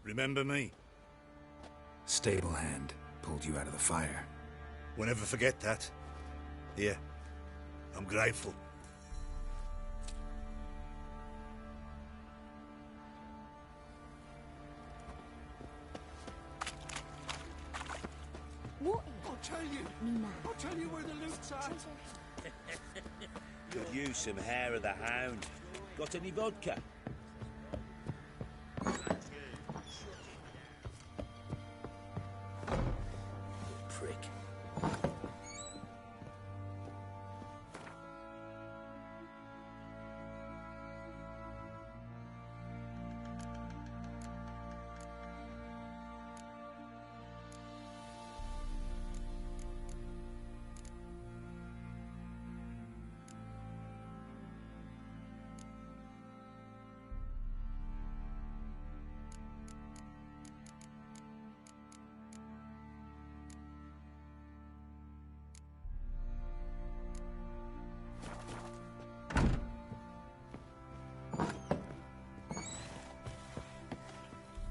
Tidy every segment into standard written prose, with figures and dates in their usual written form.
Remember me? Stable hand pulled you out of the fire. We'll never forget that. Here, I'm grateful. What? I'll tell you where the loot's at. Could use some hair of the hound. Got any vodka? Prick.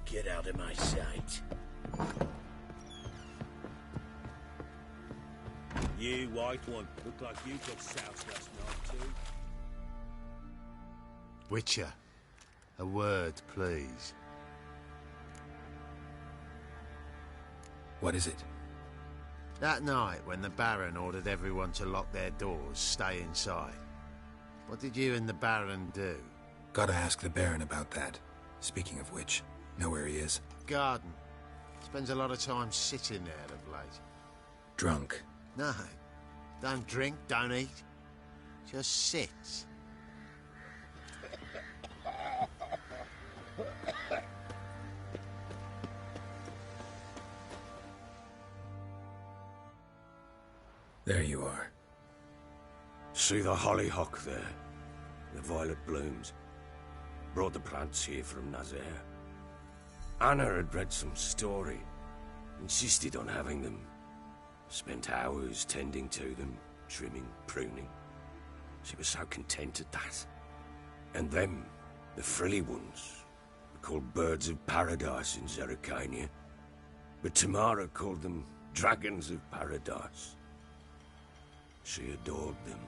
Get out of my sight. You, white one, look like you got soused last night too. Witcher, a word, please. What is it? That night when the Baron ordered everyone to lock their doors, stay inside. What did you and the Baron do? Gotta ask the Baron about that. Speaking of which, know where he is? Garden. Spends a lot of time sitting there of late. Drunk. No. Don't drink, don't eat. Just sits. There you are. See the hollyhock there? The violet blooms. Brought the plants here from Nazaire. Anna had read some story. Insisted on having them. Spent hours tending to them, trimming, pruning. She was so content at that. And them, the frilly ones, were called birds of paradise in Zerrikania. But Tamara called them dragons of paradise. She adored them.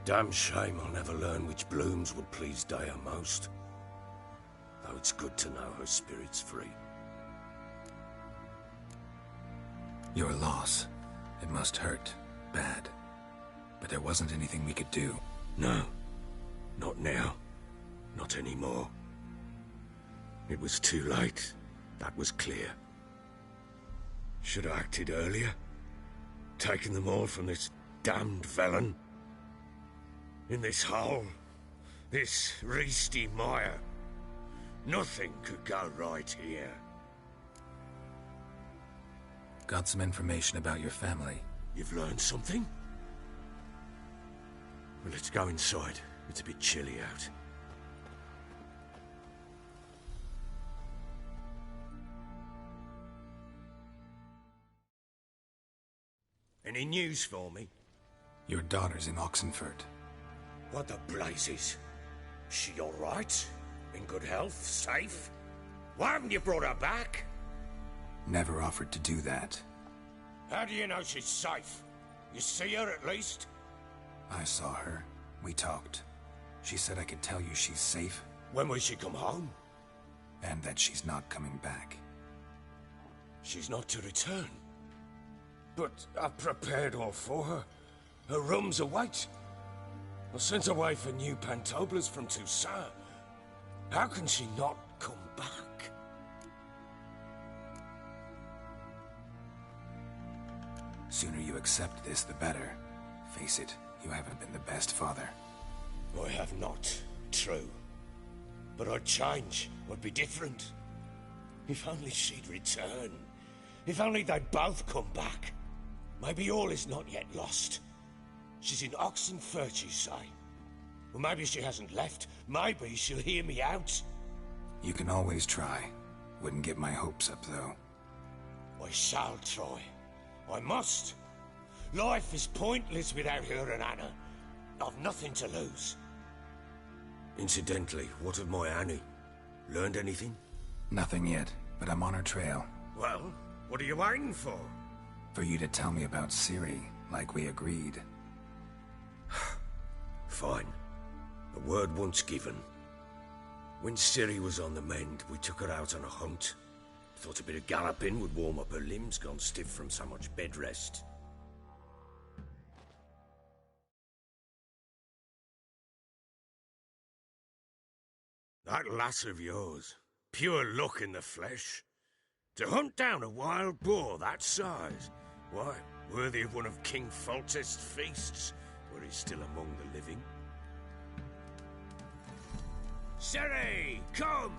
Damn shame I'll never learn which blooms would please Daya most. Though it's good to know her spirit's free. Your loss. It must hurt. Bad. But there wasn't anything we could do. No. Not now. Not anymore. It was too late. That was clear. Should have acted earlier. Taken them all from this damned felon. In this hole. This reesty mire. Nothing could go right here. Got some information about your family. You've learned something? Well, let's go inside. It's a bit chilly out. Any news for me? Your daughter's in Oxenfurt. What the blazes? She all right? In good health? Safe? Why haven't you brought her back? Never offered to do that. How do you know she's safe? You see her at least? I saw her. We talked. She said I could tell you she's safe. When will she come home? And that she's not coming back. She's not to return. But I've prepared all for her. Her rooms await. I sent away for new pantoblas from Toussaint. How can she not come back? Sooner you accept this, the better. Face it, you haven't been the best father. I have not, true. But I'd change, I'd be different. If only she'd return. If only they'd both come back. Maybe all is not yet lost. She's in Oxenfurt, you say? Well, maybe she hasn't left. Maybe she'll hear me out. You can always try. Wouldn't get my hopes up, though. I shall try. I must. Life is pointless without her and Anna. I've nothing to lose. Incidentally, what of my Annie? Learned anything? Nothing yet, but I'm on her trail. Well, what are you waiting for? For you to tell me about Ciri, like we agreed. Fine. A word once given. When Ciri was on the mend, we took her out on a hunt. Thought a bit of galloping would warm up her limbs, gone stiff from so much bed rest. That lass of yours, pure luck in the flesh. To hunt down a wild boar that size, why, worthy of one of King Foltest's feasts, were he still among the living. Ciri, come!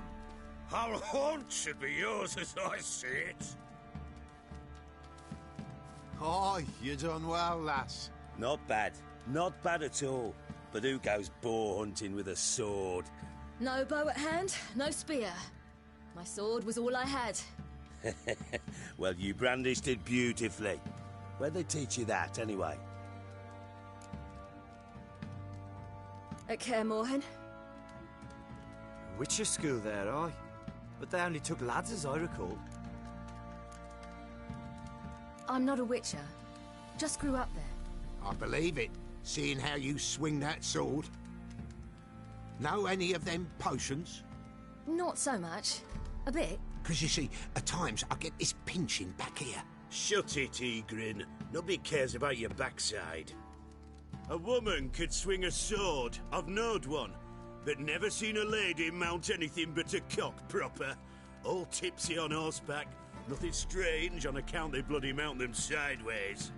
Our haunt should be yours as I see it. Oh, you done well, lass. Not bad. Not bad at all. But who goes boar hunting with a sword? No bow at hand, no spear. My sword was all I had. Well, you brandished it beautifully. Where'd they teach you that, anyway? At Kaer Morhen. Witcher school there, aye. But they only took lads, as I recall. I'm not a witcher. Just grew up there. I believe it, seeing how you swing that sword. Know any of them potions? Not so much. A bit. 'Cause you see, at times I get this pinching back here. Shut it, Egrin. Nobody cares about your backside. A woman could swing a sword. I've knowed one. But never seen a lady mount anything but a cock proper. All tipsy on horseback. Nothing strange on account they bloody mount them sideways.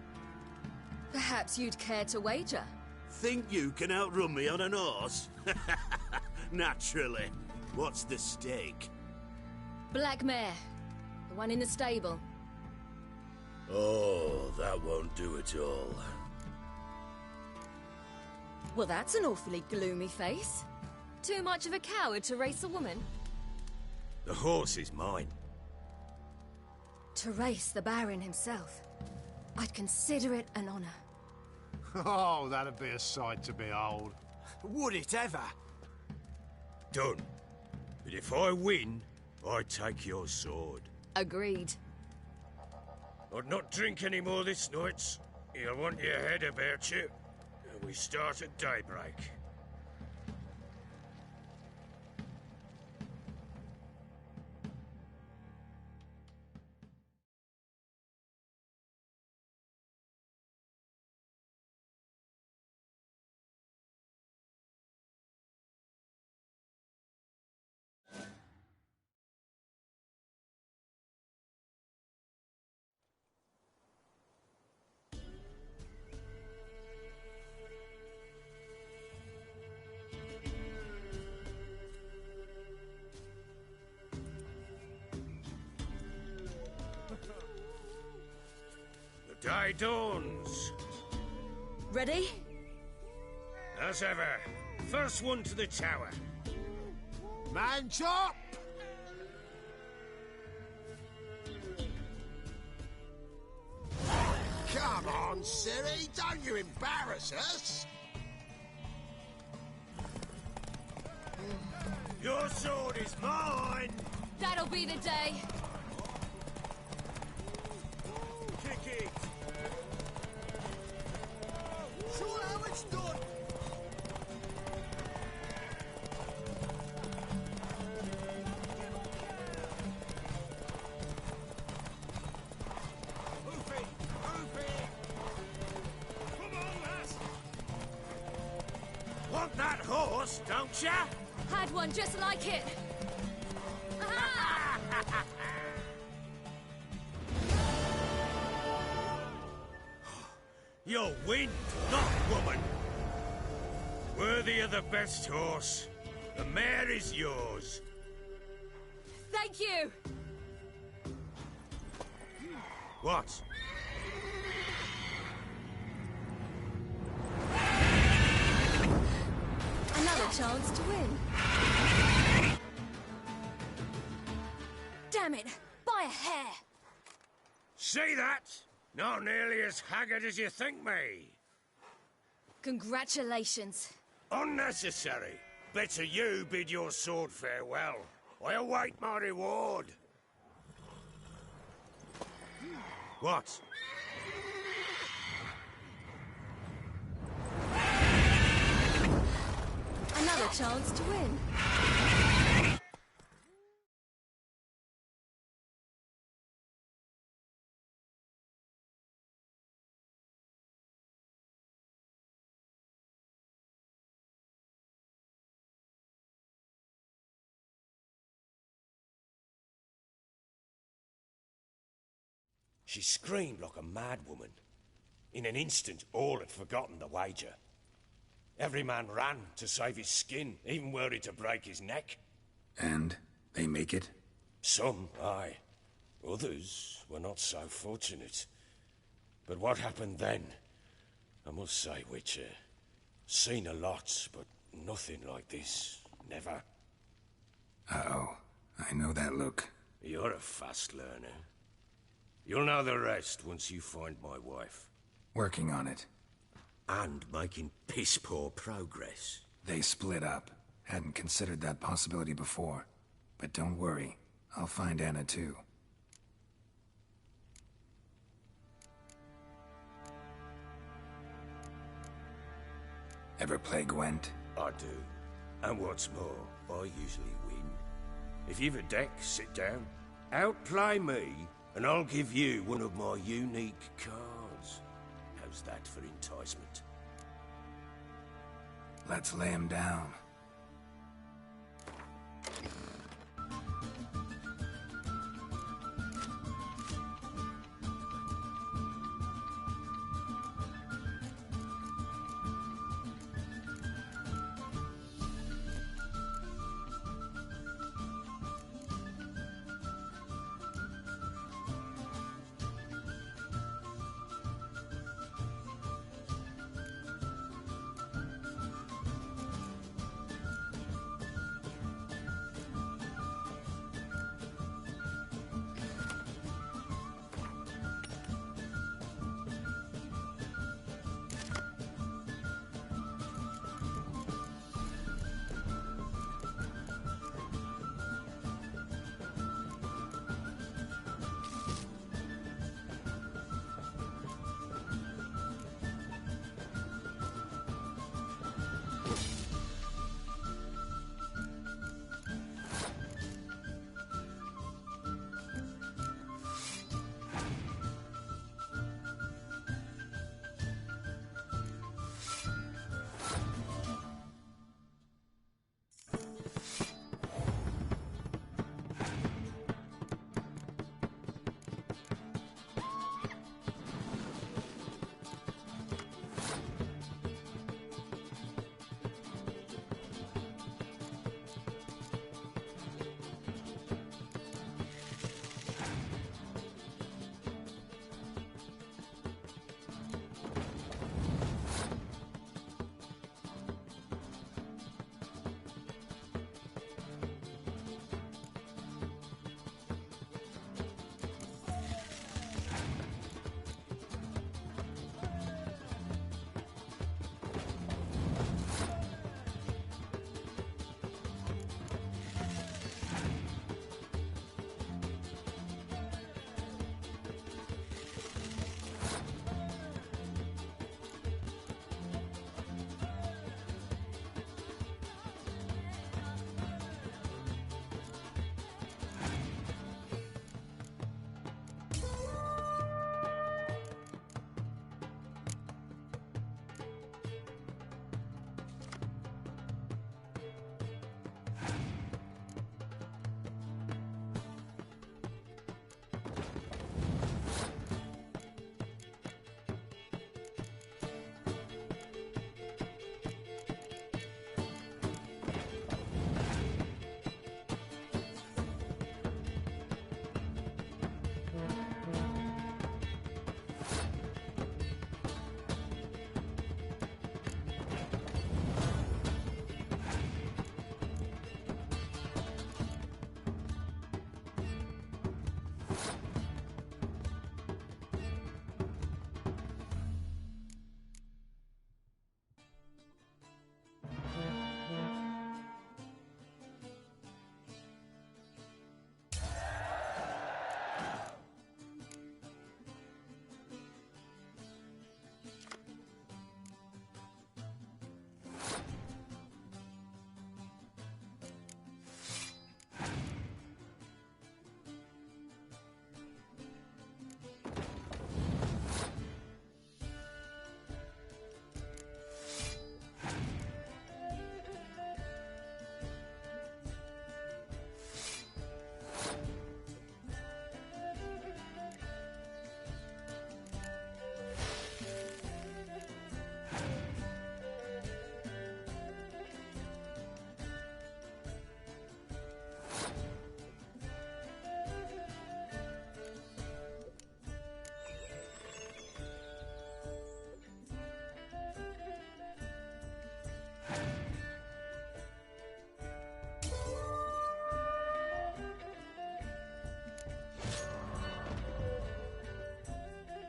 Perhaps you'd care to wager? Think you can outrun me on an horse? Naturally. What's the stake? Black mare. The one in the stable. Oh, that won't do at all. Well, that's an awfully gloomy face. Too much of a coward to race a woman? The horse is mine. To race the Baron himself. I'd consider it an honor. Oh, that'd be a sight to behold. Would it ever? Done. But if I win, I take your sword. Agreed. I'd not drink any more this night. You'll want your head about you. And we start at daybreak. The day dawns. Ready? As ever, first one to the tower. Man chop! Come on, Ciri, don't you embarrass us! Your sword is mine! That'll be the day. Kick it! Show how it's done! Want that horse, don't ya? Had one just like it. Aha! You're wind, not woman. Worthy of the best horse. The mare is yours. Thank you. What? Another chance to win. Damn it! By a hair! See that? Not nearly as haggard as you think me. Congratulations. Unnecessary. Better you bid your sword farewell. I await my reward. What? Another chance to win. She screamed like a mad woman. In an instant, all had forgotten the wager. Every man ran to save his skin, even were it to break his neck. And they make it? Some, aye. Others were not so fortunate. But what happened then? I must say, Witcher, seen a lot, but nothing like this. Never. Uh-oh. I know that look. You're a fast learner. You'll know the rest once you find my wife. Working on it. And making piss-poor progress. They split up. Hadn't considered that possibility before. But don't worry. I'll find Anna too. Ever play Gwent? I do. And what's more, I usually win. If you've a deck, sit down. Outplay me, and I'll give you one of my unique cards. How's that for enticement? Let's lay him down.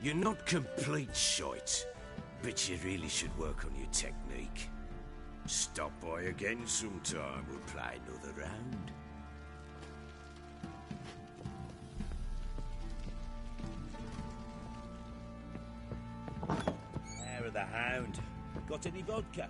You're not complete shite, but you really should work on your technique. Stop by again sometime, we'll play another round. Hair of the Hound. Got any vodka?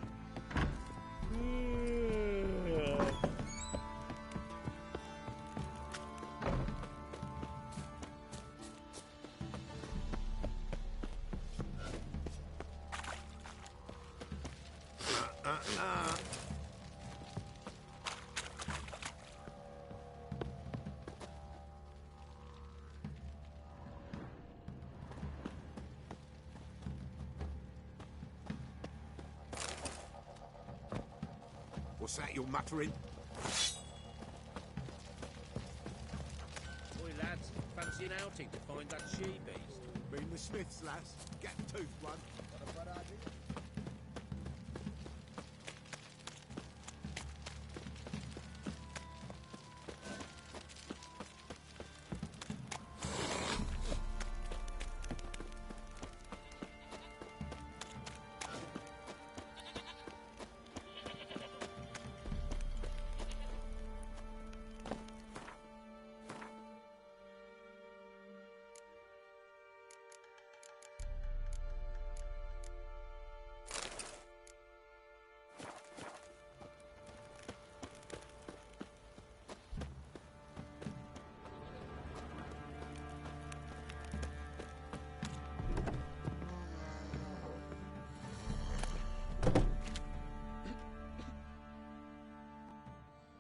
What's that you're muttering? Oi, lads, fancy an outing to find that she-beast? Mean the Smiths, lass. Get toothed one.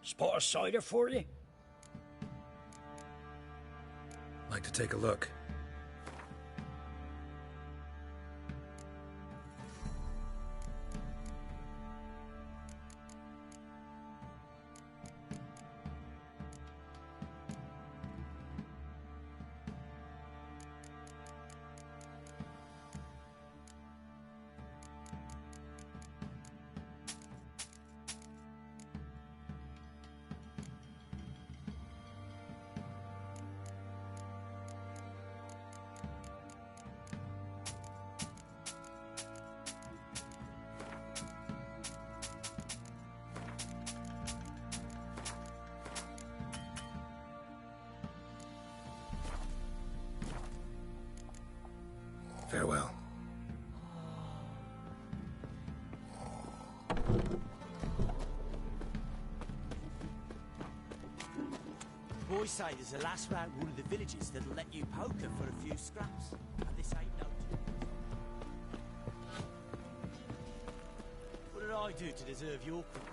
Spot a cider for you? Like to take a look. Farewell. Boys say there's a lass round one of the villages that'll let you poke her for a few scraps. And this ain't no joke. What did I do to deserve your company?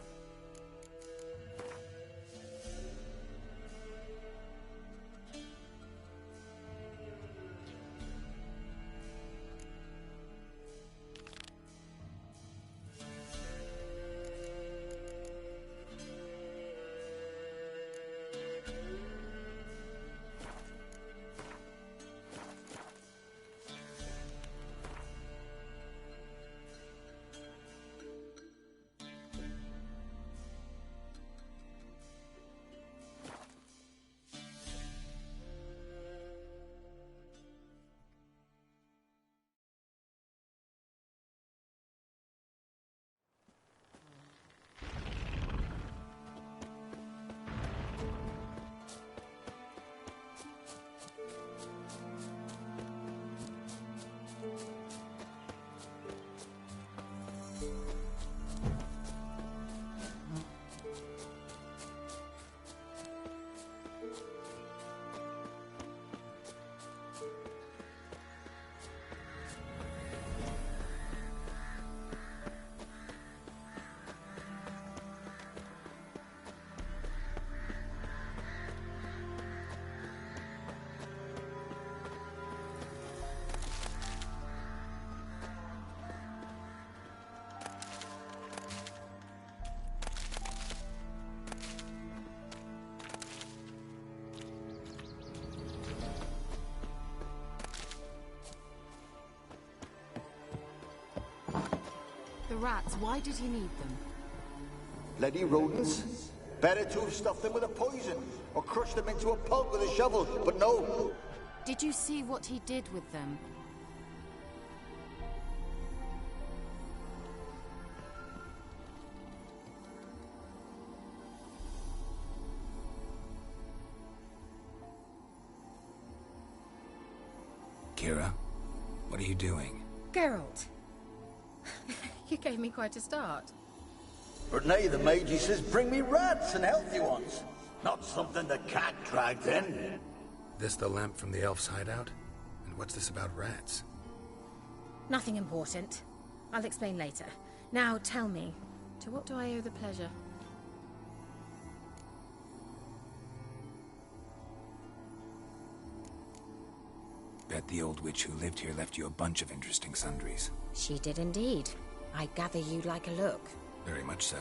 The rats, why did he need them? Bloody rodents. Better to have stuffed them with a poison, or crushed them into a pulp with a shovel, but no. Did you see what he did with them? Kira. What are you doing? Geralt. You gave me quite a start. But nay, the Magi says bring me rats and healthy ones. Not something the cat dragged in. This the lamp from the elf's hideout? And what's this about rats? Nothing important. I'll explain later. Now tell me, to what do I owe the pleasure? Bet the old witch who lived here left you a bunch of interesting sundries. She did indeed. I gather you'd like a look. Very much so.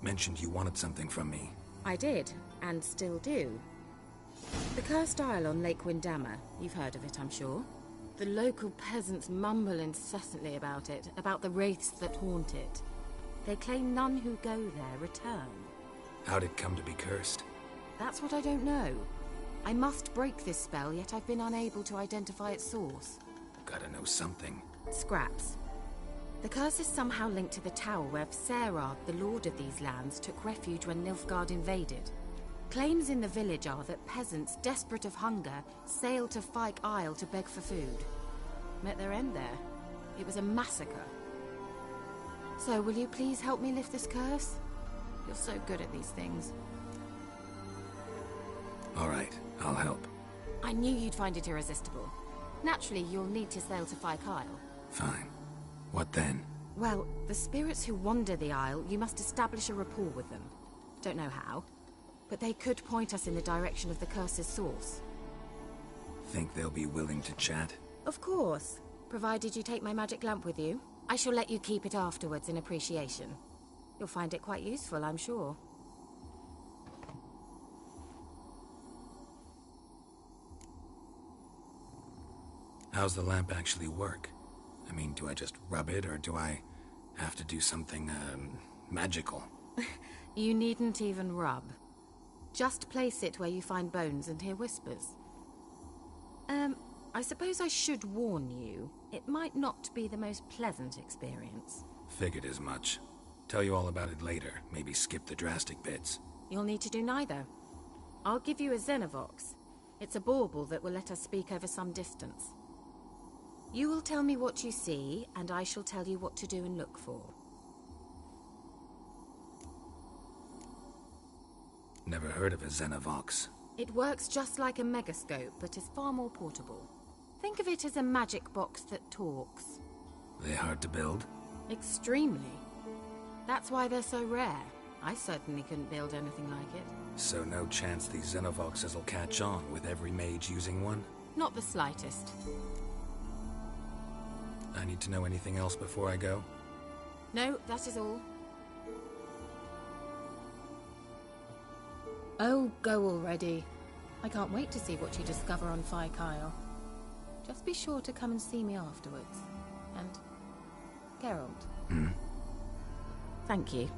mentioned you wanted something from me. I did, and still do. The cursed isle on Lake Windammer. You've heard of it, I'm sure. The local peasants mumble incessantly about it, about the wraiths that haunt it. They claim none who go there return. How'd it come to be cursed? That's what I don't know. I must break this spell, yet I've been unable to identify its source. Gotta know something. Scraps. The curse is somehow linked to the tower where Serad, the lord of these lands, took refuge when Nilfgaard invaded. Claims in the village are that peasants, desperate of hunger, sailed to Fyke Isle to beg for food. Met their end there. It was a massacre. So, will you please help me lift this curse? You're so good at these things. All right, I'll help. I knew you'd find it irresistible. Naturally, you'll need to sail to Fyke Isle. Fine. What then? Well, the spirits who wander the Isle, you must establish a rapport with them. Don't know how, but they could point us in the direction of the curse's source. Think they'll be willing to chat? Of course. Provided you take my magic lamp with you. I shall let you keep it afterwards in appreciation. You'll find it quite useful, I'm sure. How's the lamp actually work? I mean, do I just rub it, or do I have to do something, magical? You needn't even rub. Just place it where you find bones and hear whispers. I suppose I should warn you. It might not be the most pleasant experience. Figured as much. Tell you all about it later. Maybe skip the drastic bits. You'll need to do neither. I'll give you a Xenovox. It's a bauble that will let us speak over some distance. You will tell me what you see, and I shall tell you what to do and look for. Never heard of a Xenovox. It works just like a megascope, but is far more portable. Think of it as a magic box that talks. They hard to build? Extremely. That's why they're so rare. I certainly couldn't build anything like it. So no chance these Xenovoxes will catch on with every mage using one? Not the slightest. I need to know anything else before I go? No, that is all. Oh, go already. I can't wait to see what you discover on Fyke Isle. Just be sure to come and see me afterwards. And... Geralt. Thank you.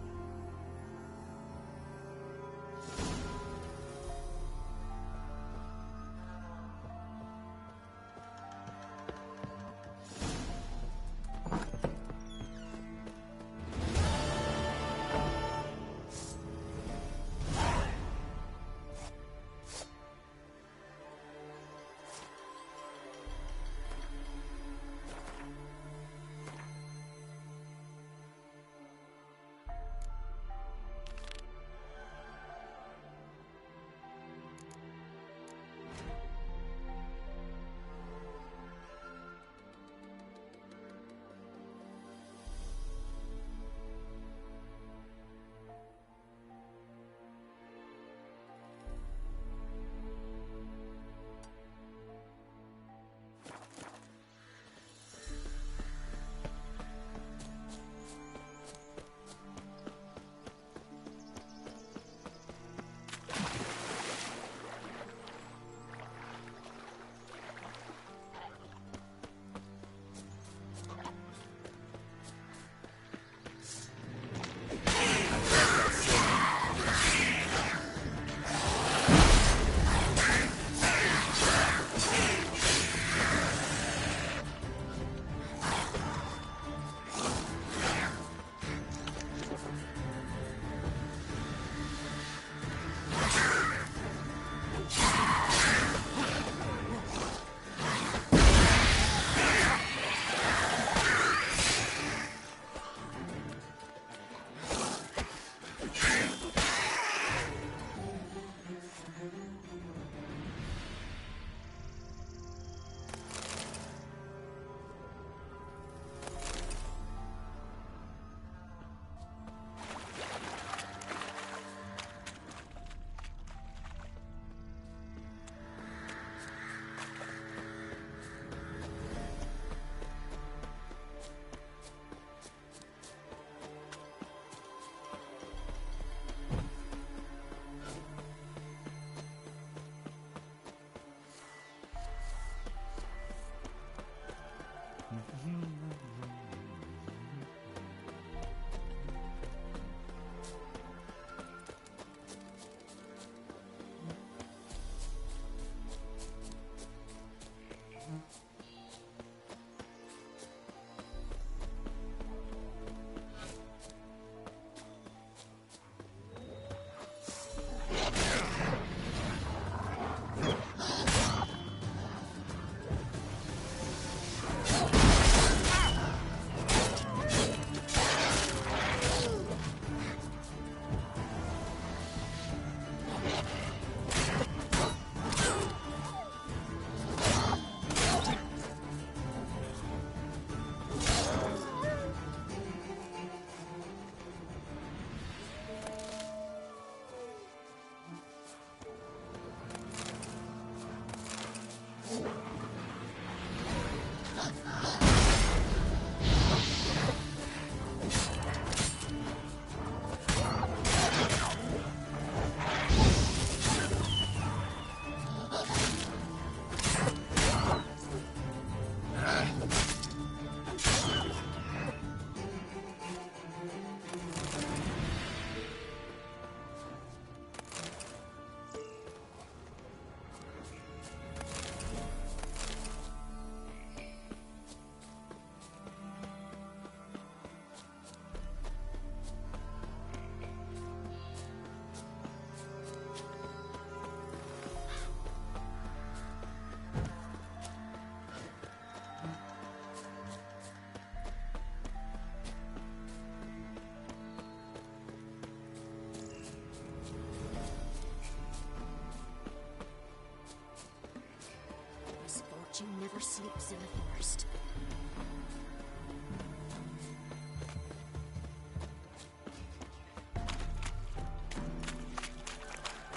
sleeps in the forest.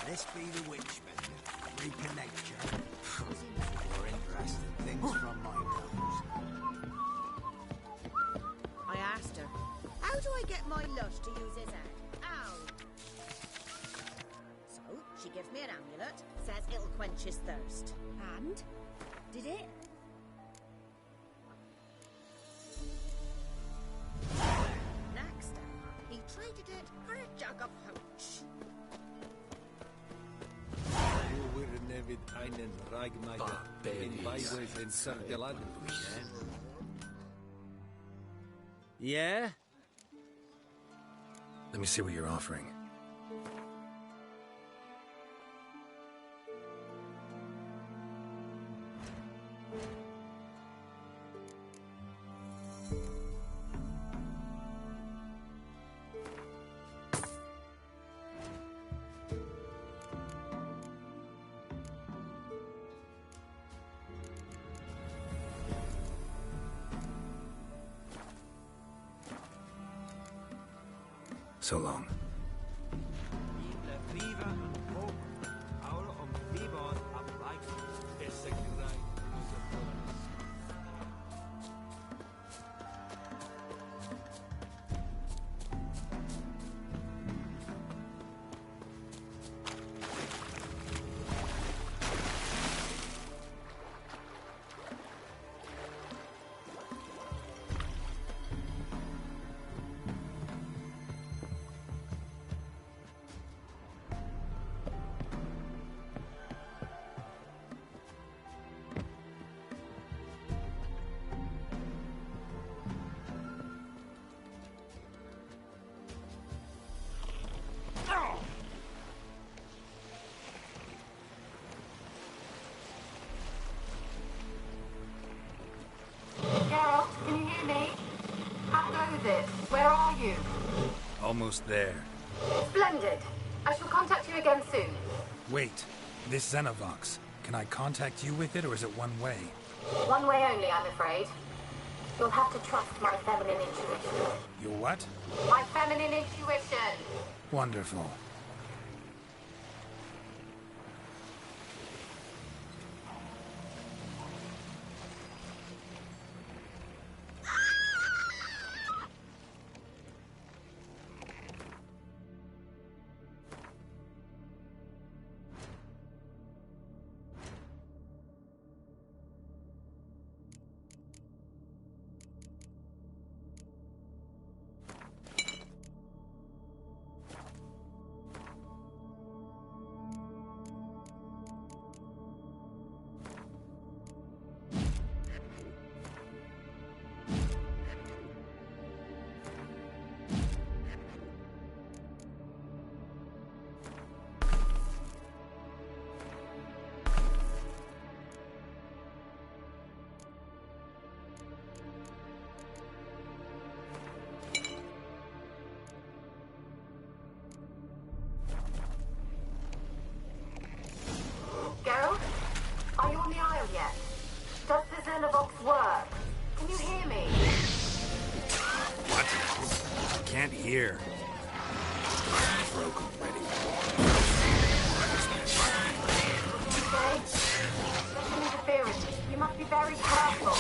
This be the witchbender. Reconnect you. More interesting things from my nose. I asked her, how do I get my lush to use his head? Ow! So, she gives me an amulet, says it'll quench his thirst. And? Did it? Next, he traded it for a jug of hooch. Du würden vid einen Ragmeister in Beiwes in Sargelad. Yeah? Let me see what you're offering. So long. Geralt, can you hear me? How goes it? Where are you? Almost there. Splendid. I shall contact you again soon. Wait, this Xenovox. Can I contact you with it, or is it one way? One way only, I'm afraid. You'll have to trust my feminine intuition. Your what? My feminine intuition! Wonderful. Geralt? Are you on the Isle yet? Does the Xenovox work? Can you hear me? What? I can't hear. Broken ready. Okay. Special interference. You must be very careful.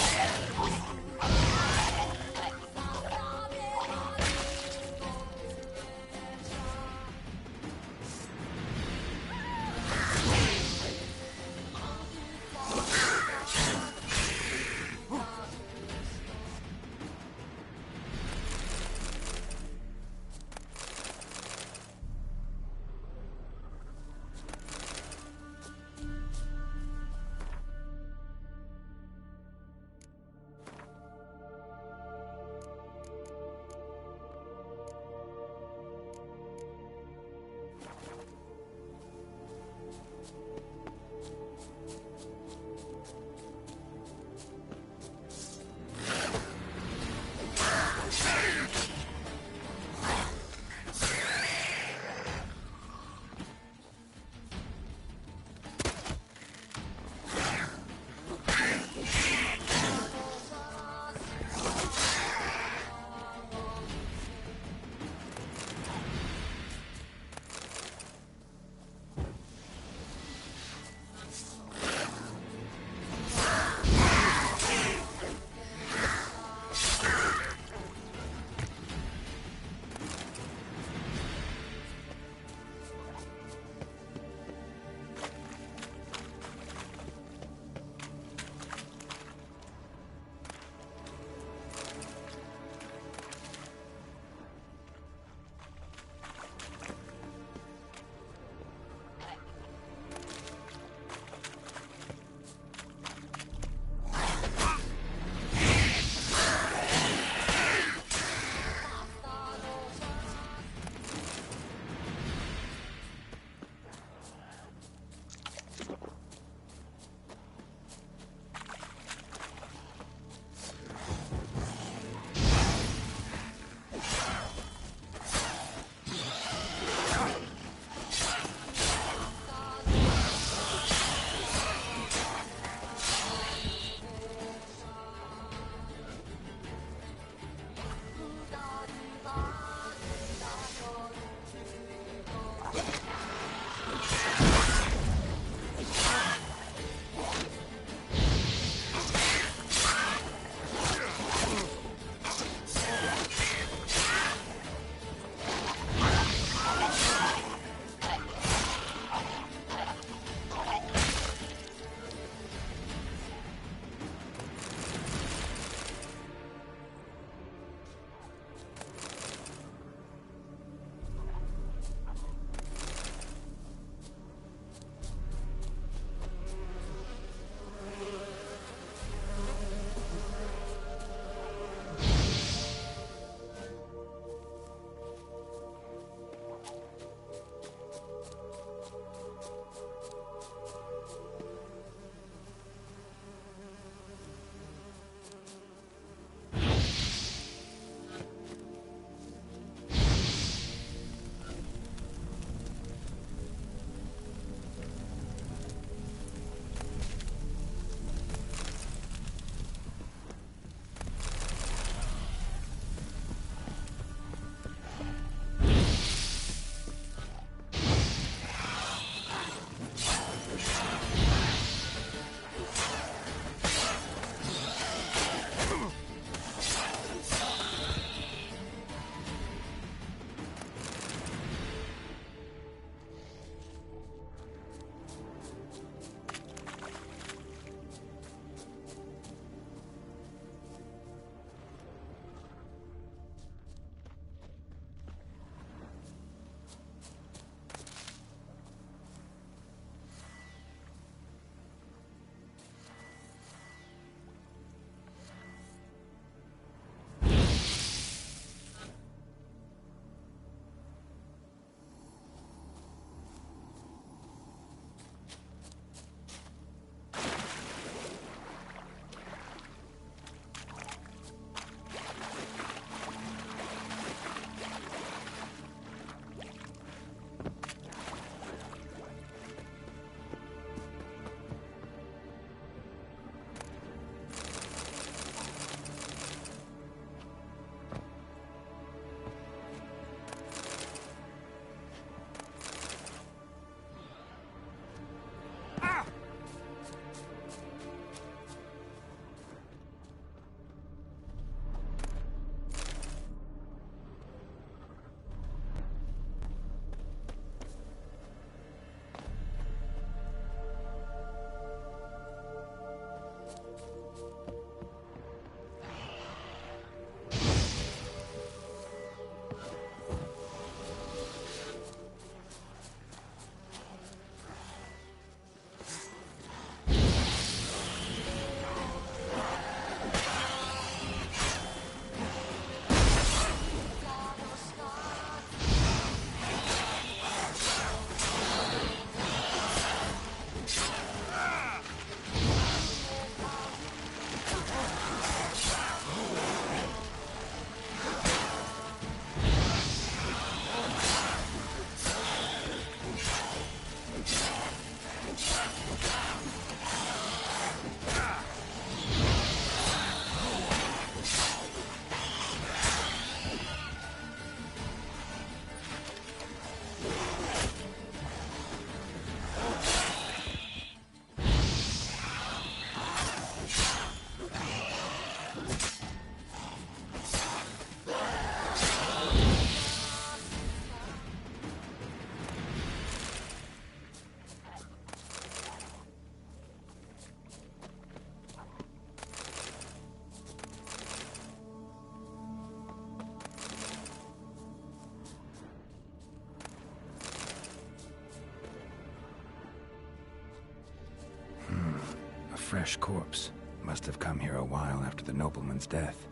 fresh corpse. Must have come here a while after the nobleman's death.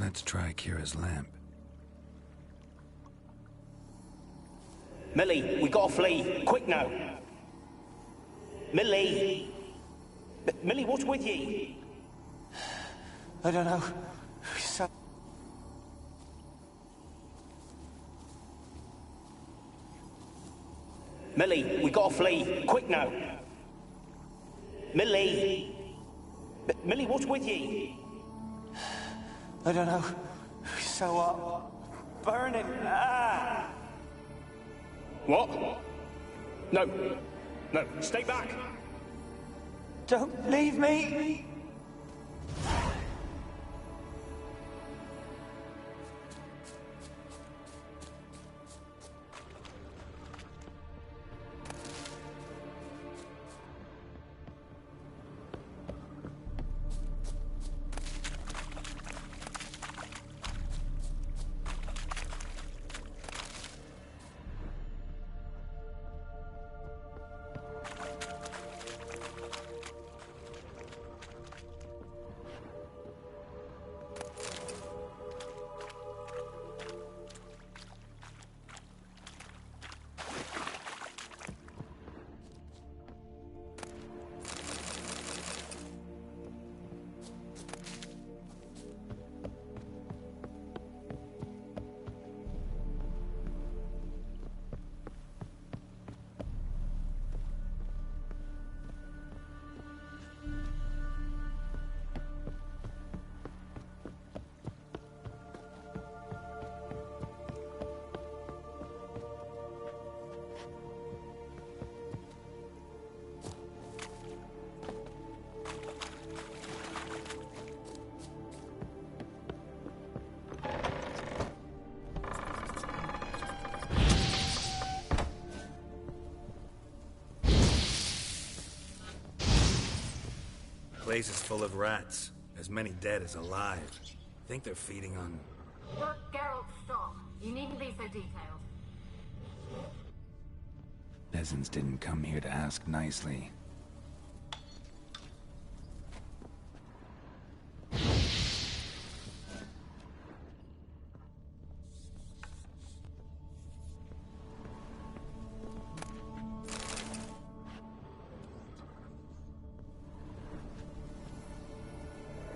Let's try Kira's lamp. Millie, we gotta flee. Quick now. Millie! Millie, what's with ye? I don't know. So... Millie, we gotta flee. Quick now. Millie! Millie, what's with ye? I don't know. So, burning. Ah! What? No. No, stay back. Don't leave me. place is full of rats. As many dead as alive. Think they're feeding on... Geralt, stop. You needn't be so detailed. Peasants didn't come here to ask nicely.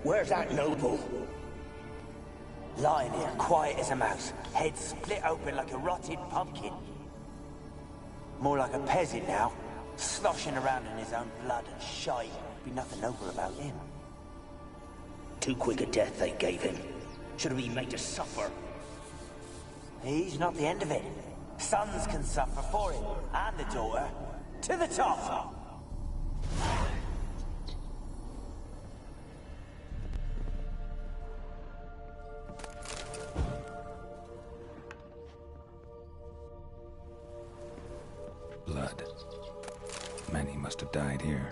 Where's that noble? Lying here, quiet as a mouse, head split open like a rotted pumpkin. More like a peasant now, sloshing around in his own blood and shite. Be nothing noble about him. Too quick a death they gave him. Should have been made to suffer. He's not the end of it. Sons can suffer for him, and the daughter. To the top! Blood. Many must have died here.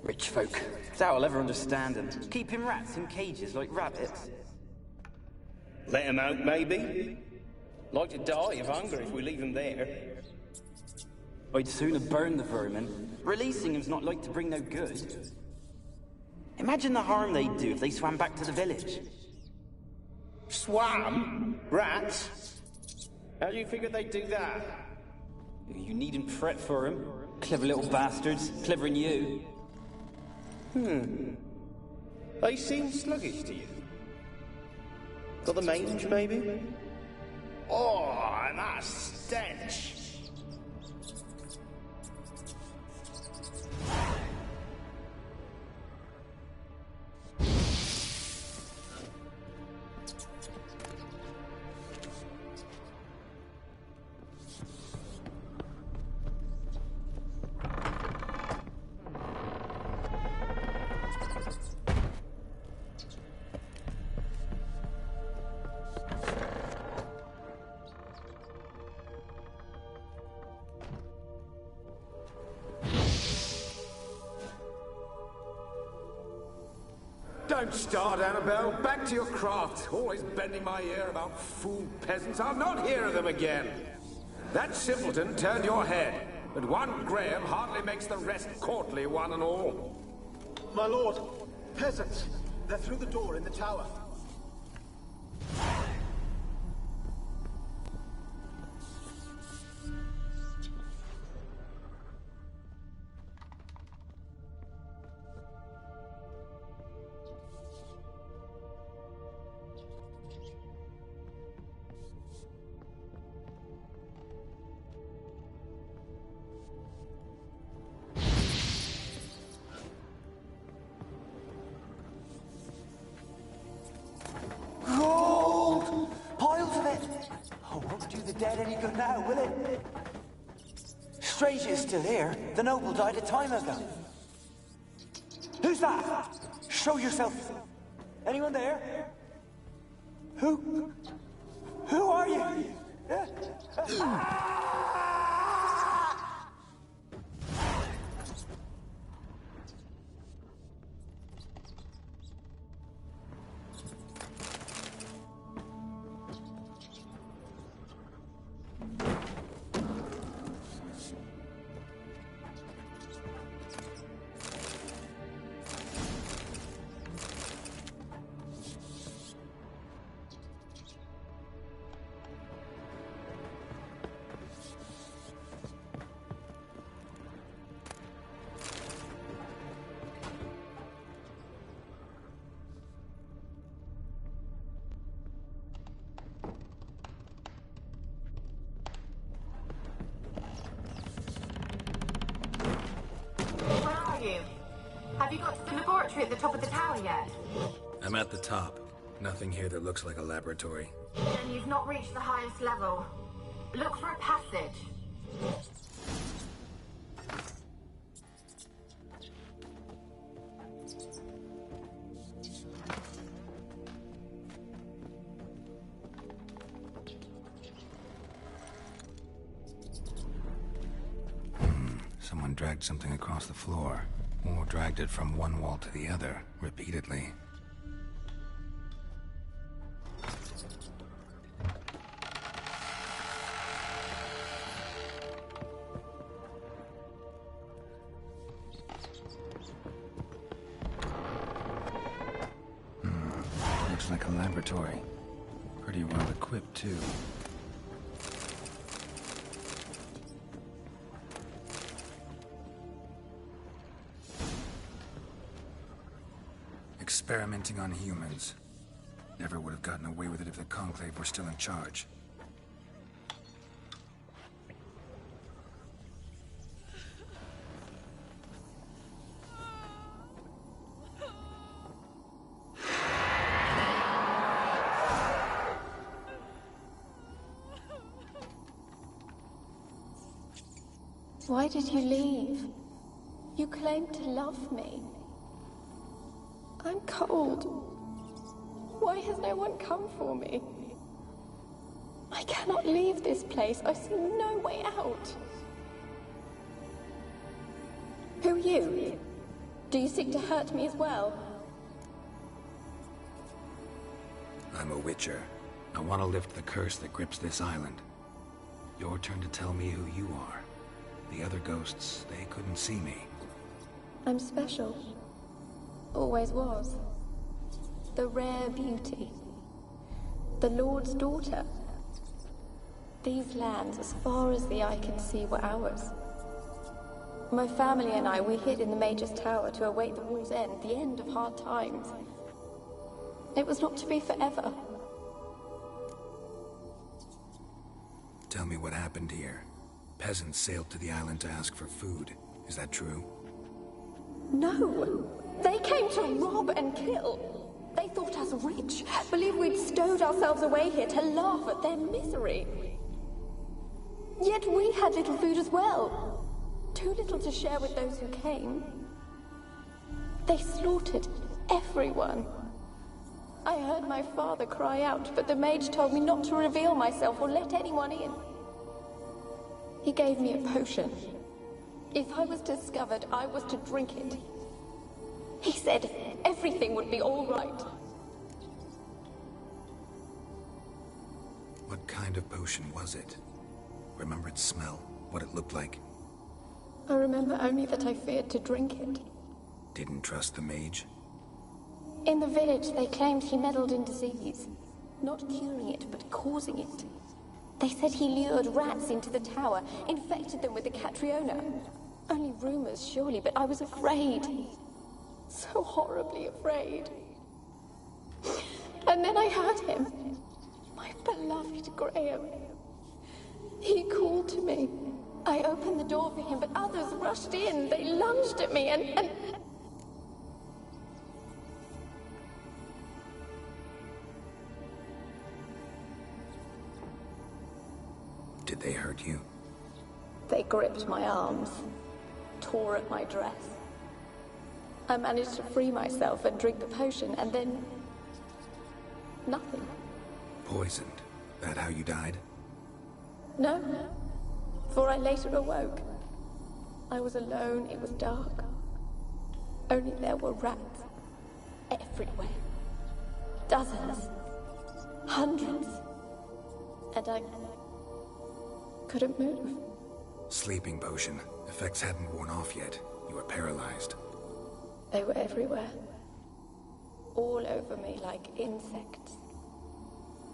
Rich folk. Doubt I'll ever understand them. Keeping rats in cages like rabbits. Let them out, maybe? Like to die of hunger if we leave them there. I'd sooner burn the vermin. Releasing them's not like to bring no good. Imagine the harm they'd do if they swam back to the village. Swam? Rats? How do you figure they'd do that? You needn't fret for them. Clever little bastards. Clever than you. They seem sluggish to you. Got the mange, maybe? Oh, and that stench! Don't start, Annabelle. Back to your craft. Always bending my ear about fool peasants. I'll not hear of them again. That simpleton turned your head, but one Graham hardly makes the rest courtly, one and all. My lord, peasants. They're through the door in the tower. Strange it's still here. The noble died a time ago. Who's that? Show yourself. Anyone there? Who are you? laboratory at the top of the tower yet? I'm at the top. Nothing here that looks like a laboratory. Then you've not reached the highest level. Look for a passage. Someone dragged something across the floor, or dragged it from one wall to the other, repeatedly. Looks like a laboratory. Pretty well equipped, too. Experimenting on humans. Never would have gotten away with it if the Conclave were still in charge. Why did you leave? You claimed to love me. I'm cold. Why has no one come for me? I cannot leave this place. I see no way out. Who are you? Do you seek to hurt me as well? I'm a Witcher. I want to lift the curse that grips this island. Your turn to tell me who you are. The other ghosts, they couldn't see me. I'm special. Always was. The rare beauty. The Lord's daughter. These lands, as far as the eye can see, were ours. My family and I, we hid in the Mage's Tower to await the war's end, the end of hard times. It was not to be forever. Tell me what happened here. Peasants sailed to the island to ask for food. Is that true? No! They came to rob and kill. They thought us rich, believed we'd stowed ourselves away here to laugh at their misery. Yet we had little food as well. Too little to share with those who came. They slaughtered everyone. I heard my father cry out, but the mage told me not to reveal myself or let anyone in. He gave me a potion. If I was discovered, I was to drink it. He said everything would be all right. What kind of potion was it? Remember its smell? What it looked like? I remember only that I feared to drink it. Didn't trust the mage? In the village, they claimed he meddled in disease. Not curing it, but causing it. They said he lured rats into the tower, infected them with the Catriona. Only rumors, surely, but I was afraid. So horribly afraid. And then I heard him. My beloved Graham. He called to me. I opened the door for him, but others rushed in. They lunged at me and... Did they hurt you? They gripped my arms, tore at my dress. I managed to free myself and drink the potion, and then... nothing. Poisoned? That how you died? No, for I later awoke. I was alone, it was dark. Only there were rats. Everywhere. Dozens. Hundreds. And I... couldn't move. Sleeping potion. Effects hadn't worn off yet. You were paralyzed. They were everywhere. All over me like insects.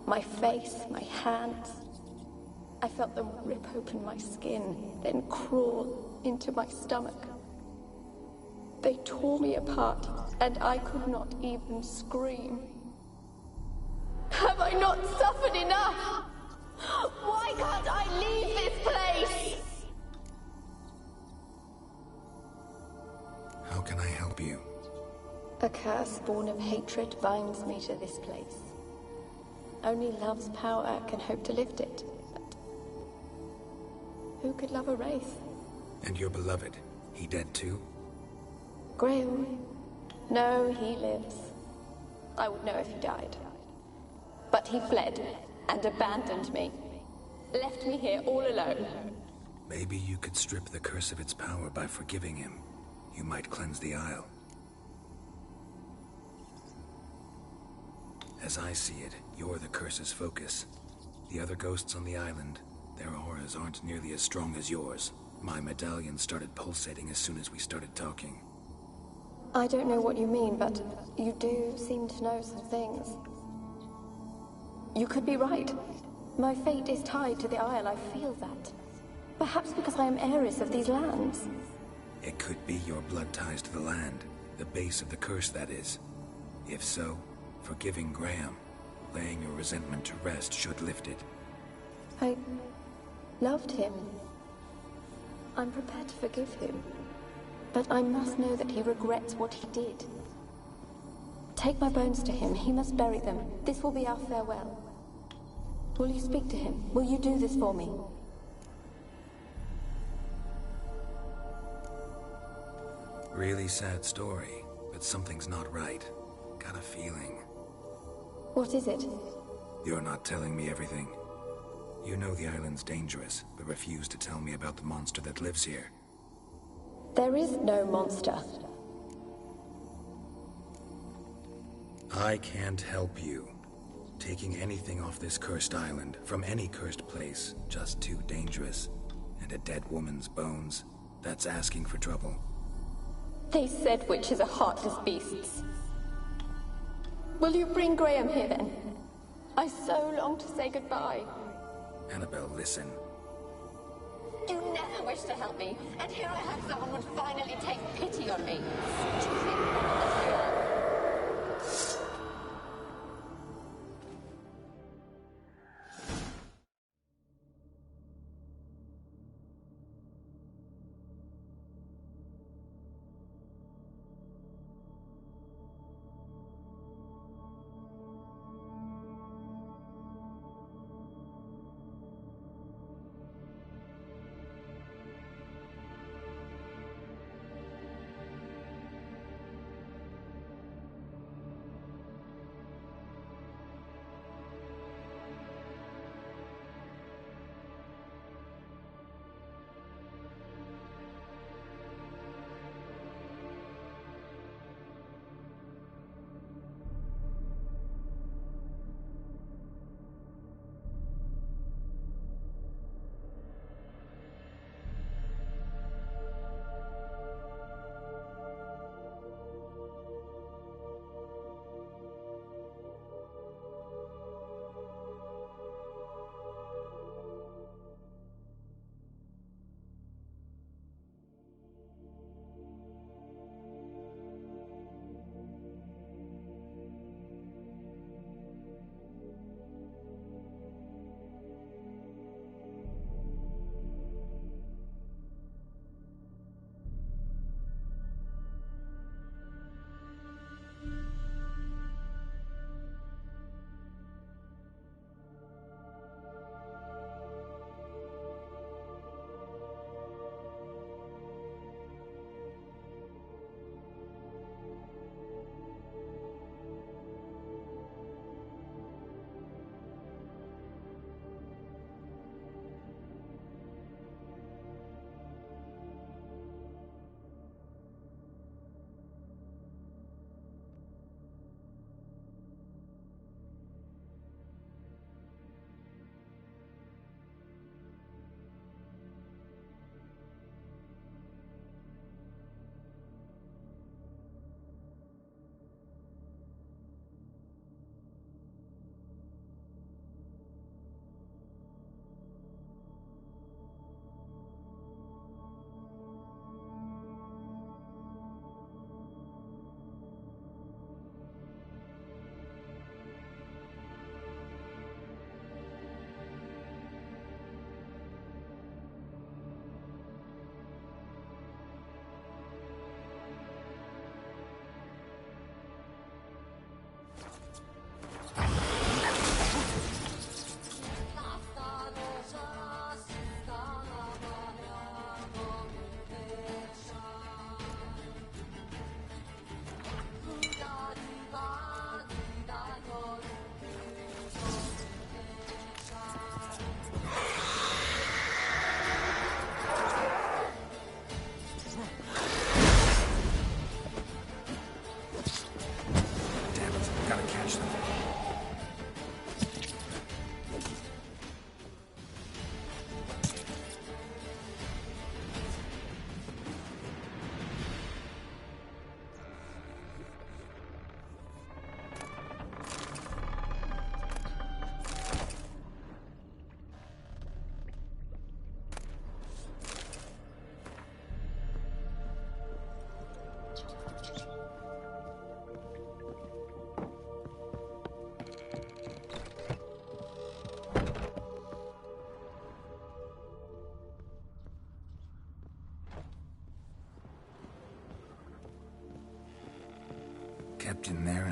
My face, my hands. I felt them rip open my skin, then crawl into my stomach. They tore me apart, and I could not even scream. Have I not suffered enough? Why can't I leave this place? How can I help you? A curse born of hatred binds me to this place. Only love's power can hope to lift it. But who could love a wraith? And your beloved, he dead too? Graham? No, he lives. I would know if he died. But he fled and abandoned me. Left me here all alone. Maybe you could strip the curse of its power by forgiving him. You might cleanse the Isle. As I see it, you're the curse's focus. The other ghosts on the island, their auras aren't nearly as strong as yours. My medallion started pulsating as soon as we started talking. I don't know what you mean, but you do seem to know some things. You could be right. My fate is tied to the Isle, I feel that. Perhaps because I am heiress of these lands. It could be your blood ties to the land, the base of the curse, that is. If so, forgiving Graham, laying your resentment to rest should lift it. I loved him. I'm prepared to forgive him. But I must know that he regrets what he did. Take my bones to him. He must bury them. This will be our farewell. Will you speak to him? Will you do this for me? Really sad story, but something's not right. Got a feeling. What is it? You're not telling me everything. You know the island's dangerous, but refuse to tell me about the monster that lives here. There is no monster. I can't help you. Taking anything off this cursed island, from any cursed place, just too dangerous. And a dead woman's bones, that's asking for trouble. They said witches are heartless beasts. Will you bring Graham here then? I so long to say goodbye. Annabelle, listen. You never wished to help me, and here I have someone would finally take pity on me.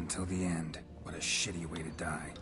until the end. What a shitty way to die.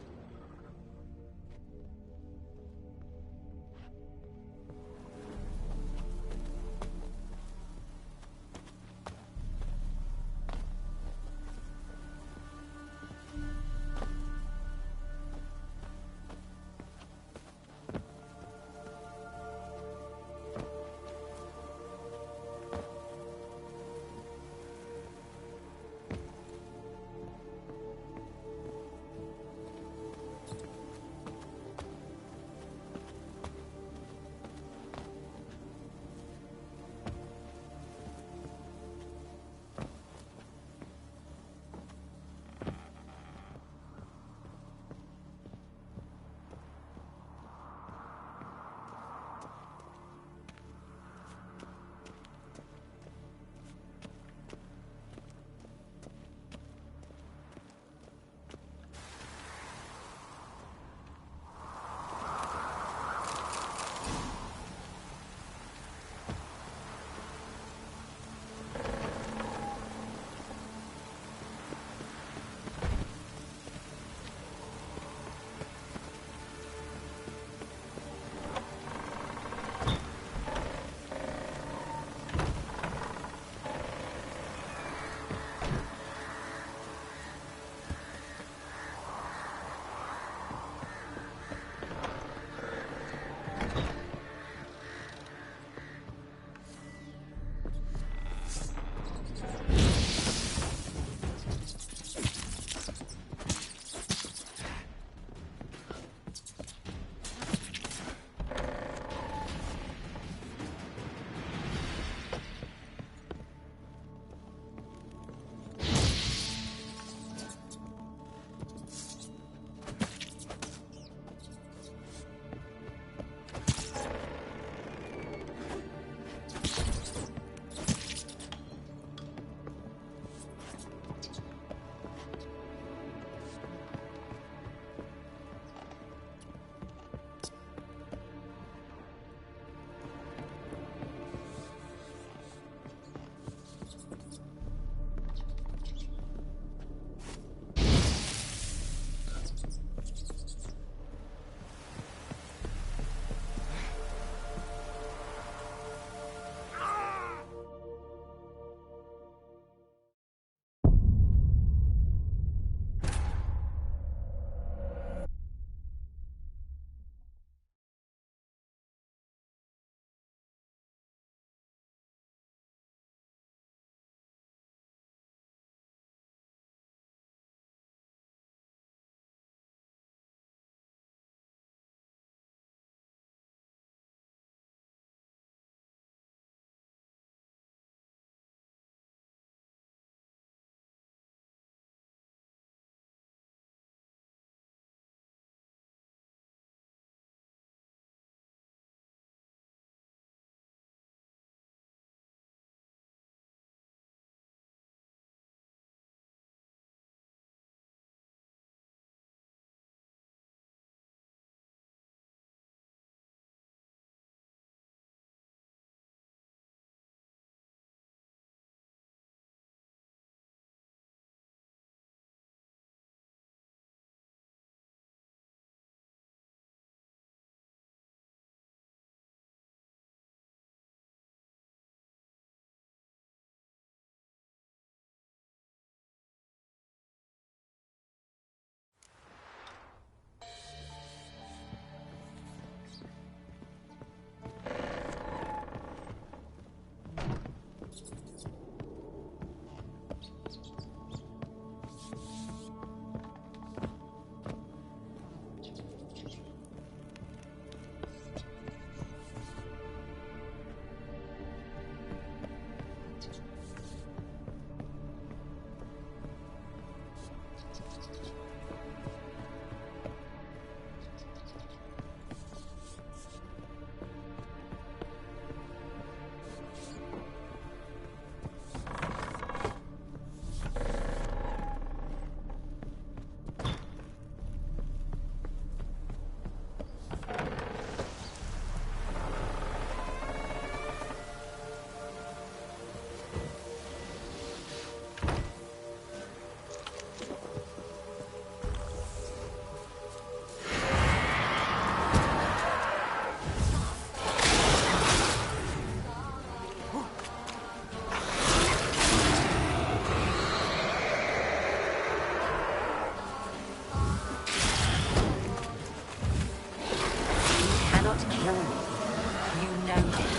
True. You know him.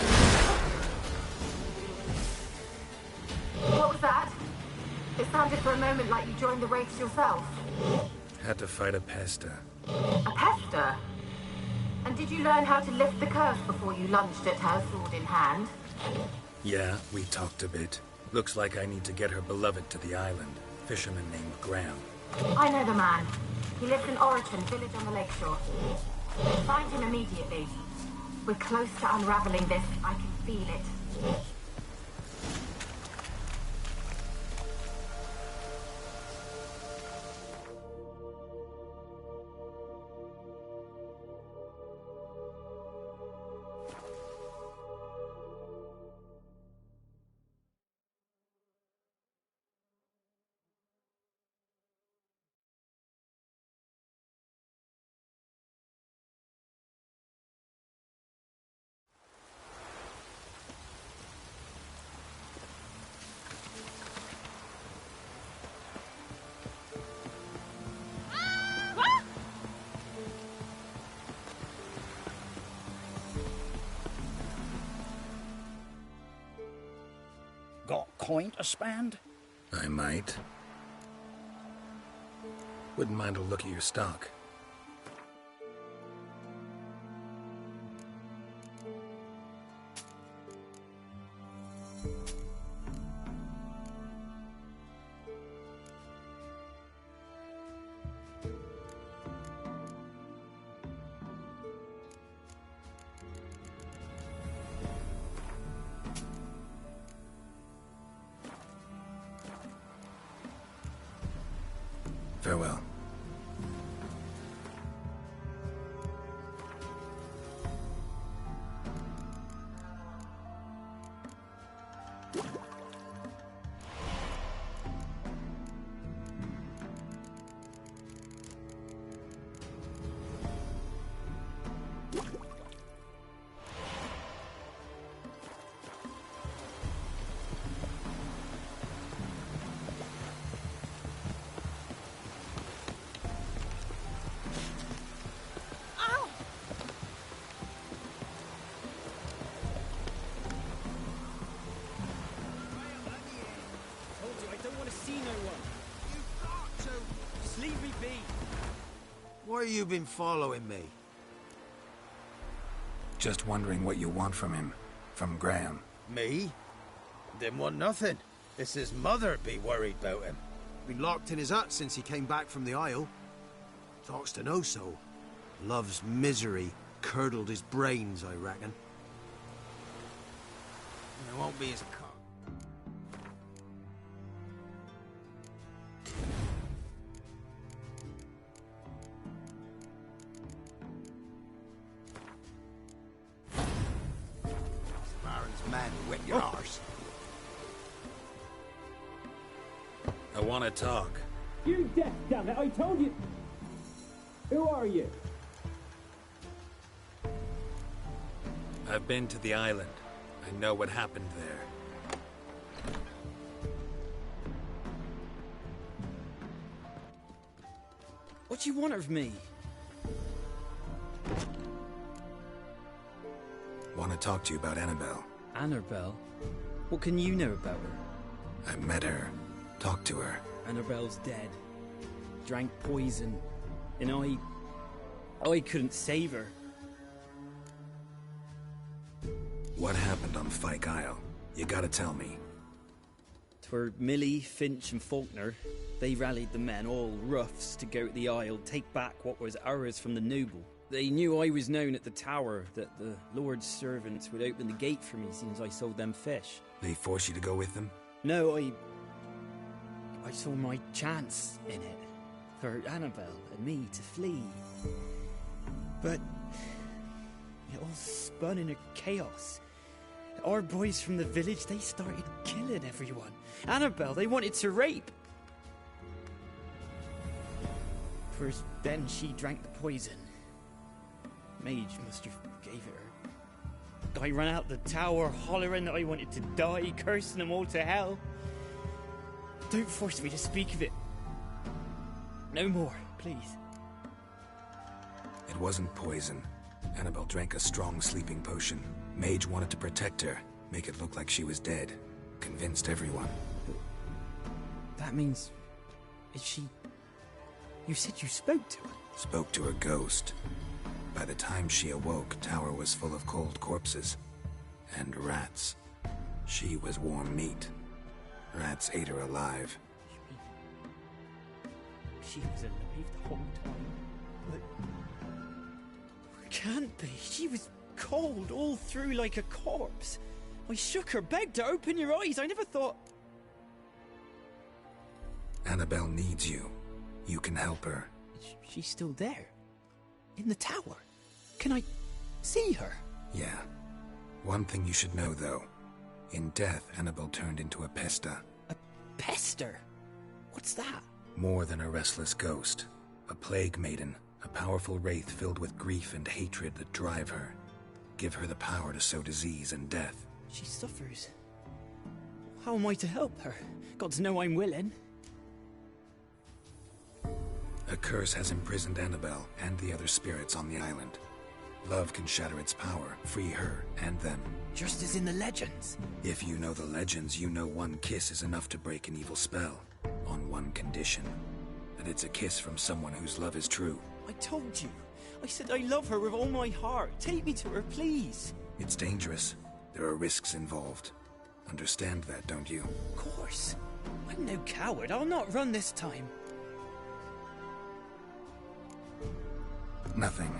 What was that? It sounded for a moment like you joined the Wraiths yourself. Had to fight a pester. A pester? And did you learn how to lift the curse before you lunged at her, sword in hand? Yeah, we talked a bit. Looks like I need to get her beloved to the island. Fisherman named Graham. I know the man. He lives in Oriton, village on the lakeshore. Find him immediately. We're close to unraveling this. I can feel it. Got coin to spend? I might. Wouldn't mind a look at your stock. Farewell. Why you been following me? Just wondering what you want from him. From Graham. Me? Didn't want nothing. It's his mother be worried about him. Been locked in his hut since he came back from the Isle. Talks to no soul. Love's misery curdled his brains, I reckon. And it won't be his cock. Man, wet your arse. I want to talk. You deaf, damn it! I told you. Who are you? I've been to the island. I know what happened there. What do you want of me? Want to talk to you about Annabelle. Annabelle? What can you know about her? I met her. Talked to her. Annabelle's dead. Drank poison. And I couldn't save her. What happened on Fyke Isle? You gotta tell me. 'Twere Millie, Finch and Faulkner. They rallied the men, all roughs, to go to the Isle, take back what was ours from the noble. They knew I was known at the tower, that the Lord's servants would open the gate for me since I sold them fish. They forced you to go with them? No, I saw my chance in it, for Annabelle and me to flee. But it all spun in a chaos. Our boys from the village, they started killing everyone. Annabelle, they wanted to rape. First, then she drank the poison. Mage must have gave it her. I ran out the tower, hollering that I wanted to die, cursing them all to hell. Don't force me to speak of it. No more, please. It wasn't poison. Annabelle drank a strong sleeping potion. Mage wanted to protect her, make it look like she was dead. Convinced everyone. That means... is she... You said you spoke to her? Spoke to her ghost. By the time she awoke, Tower was full of cold corpses. And rats. She was warm meat. Rats ate her alive. She was alive the whole time? But... Can't be. She was cold all through like a corpse. I shook her, begged her, open your eyes. I never thought... Annabelle needs you. You can help her. She's still there? In the tower? Can I see her? Yeah. One thing you should know, though. In death, Annabelle turned into a pesta. A pester? What's that? More than a restless ghost. A plague maiden. A powerful wraith filled with grief and hatred that drive her. Give her the power to sow disease and death. She suffers. How am I to help her? Gods know I'm willing. A curse has imprisoned Annabelle and the other spirits on the island. Love can shatter its power, free her and them. Just as in the legends. If you know the legends, you know one kiss is enough to break an evil spell. On one condition. That it's a kiss from someone whose love is true. I told you. I said I love her with all my heart. Take me to her, please. It's dangerous. There are risks involved. Understand that, don't you? Of course. I'm no coward. I'll not run this time. Nothing.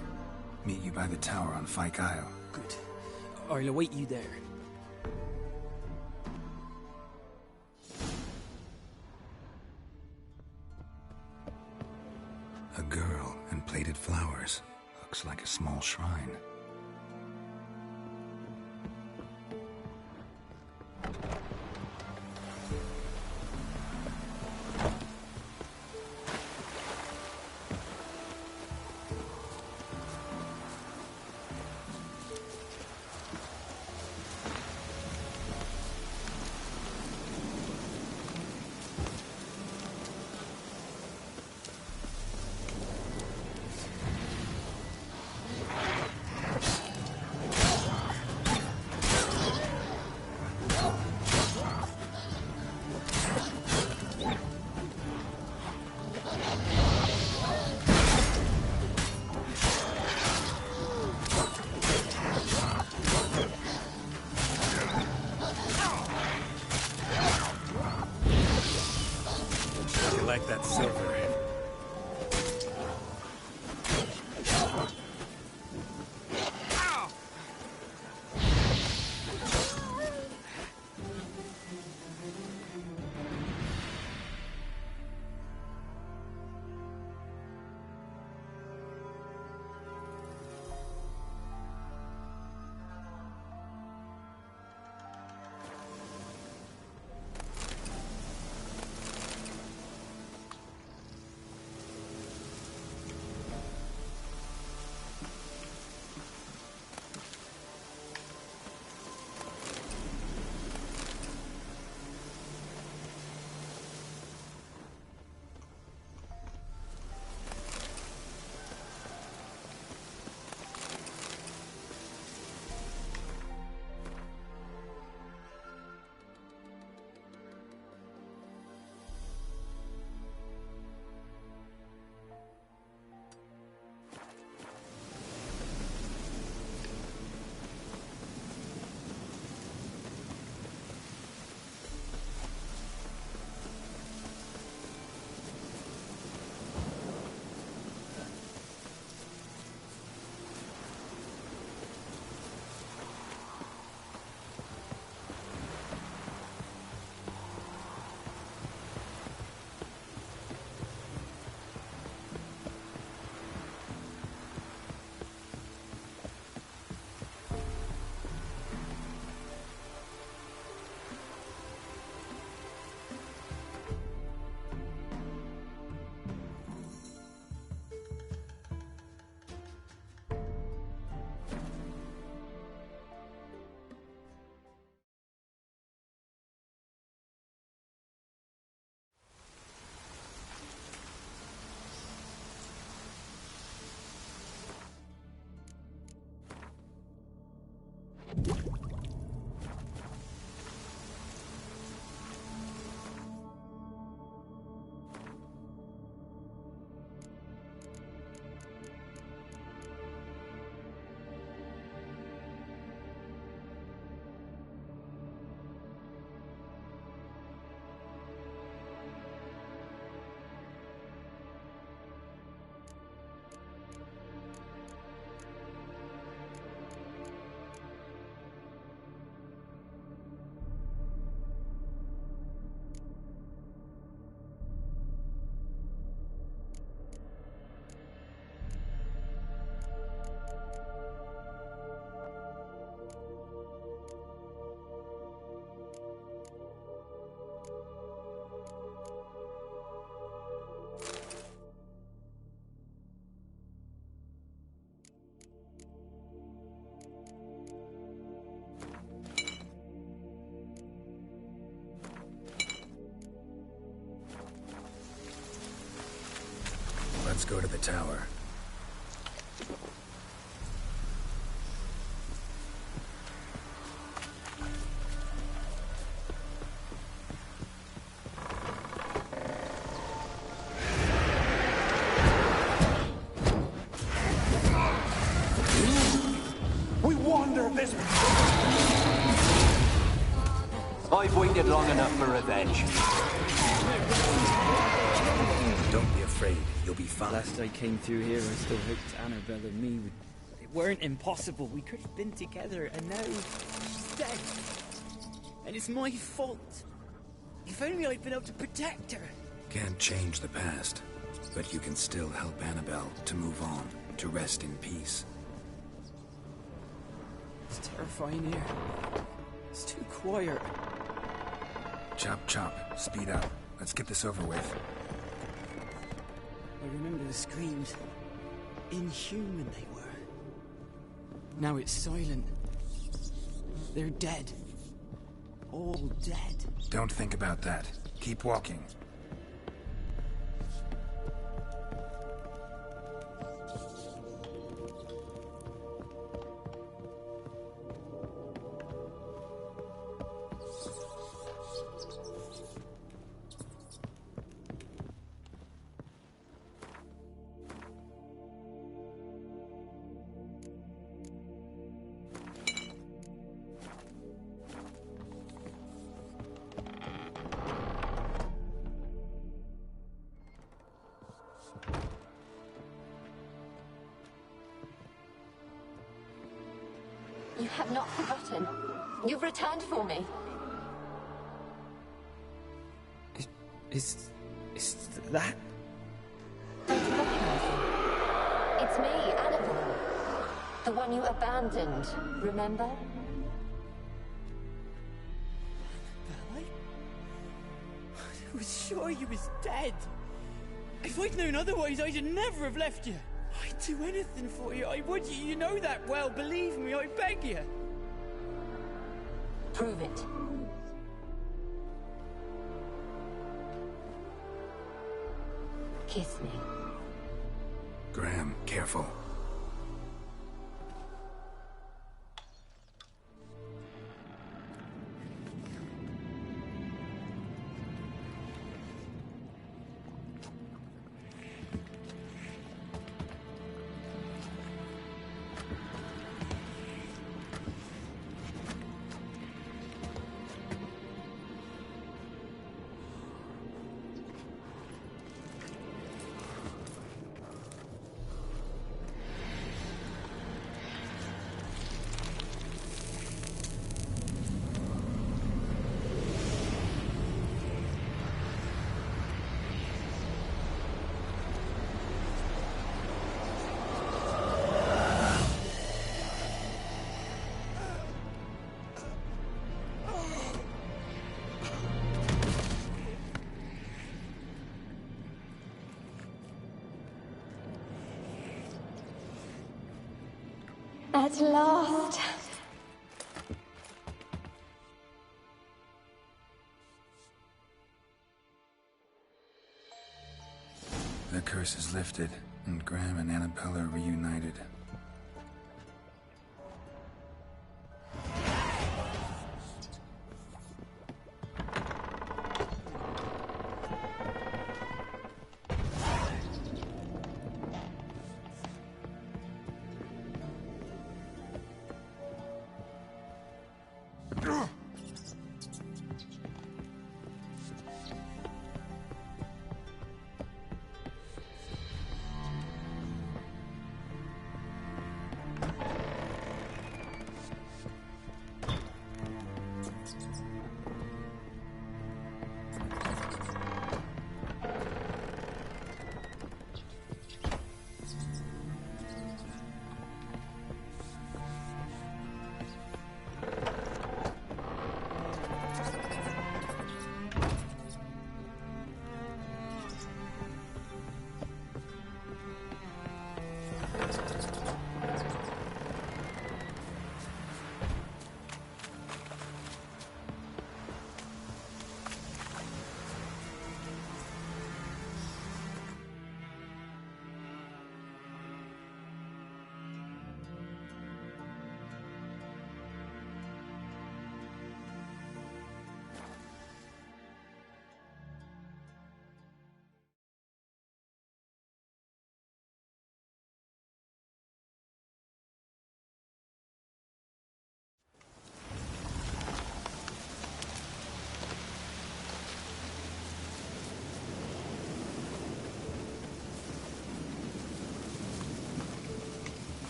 Meet you by the tower on Fyke Isle. Good. I'll await you there. A girl and plated flowers. Looks like a small shrine. Let's go to the tower. We wander this... I've waited long enough for revenge. Don't be afraid. You'll be fine. Last I came through here, I still hoped Annabelle and me would... It weren't impossible. We could have been together, and now she's dead. And it's my fault. If only I'd been able to protect her. Can't change the past, but you can still help Annabelle to move on, to rest in peace. It's terrifying here. It's too quiet. Chop, chop. Speed up. Let's get this over with. I remember the screams. Inhuman they were. Now it's silent. They're dead. All dead. Don't think about that. Keep walking. You have not forgotten. You've returned for me. Is that? Don't you recognize me? It's me, Annabelle. The one you abandoned, remember? I was sure you was dead. If I'd known otherwise, I'd never have left you. I'd do anything for you. I would. You know that well. Believe me, I beg you. Prove it. Kiss me. Graham, careful. At last. The curse is lifted, and Graham and Annabelle are reunited.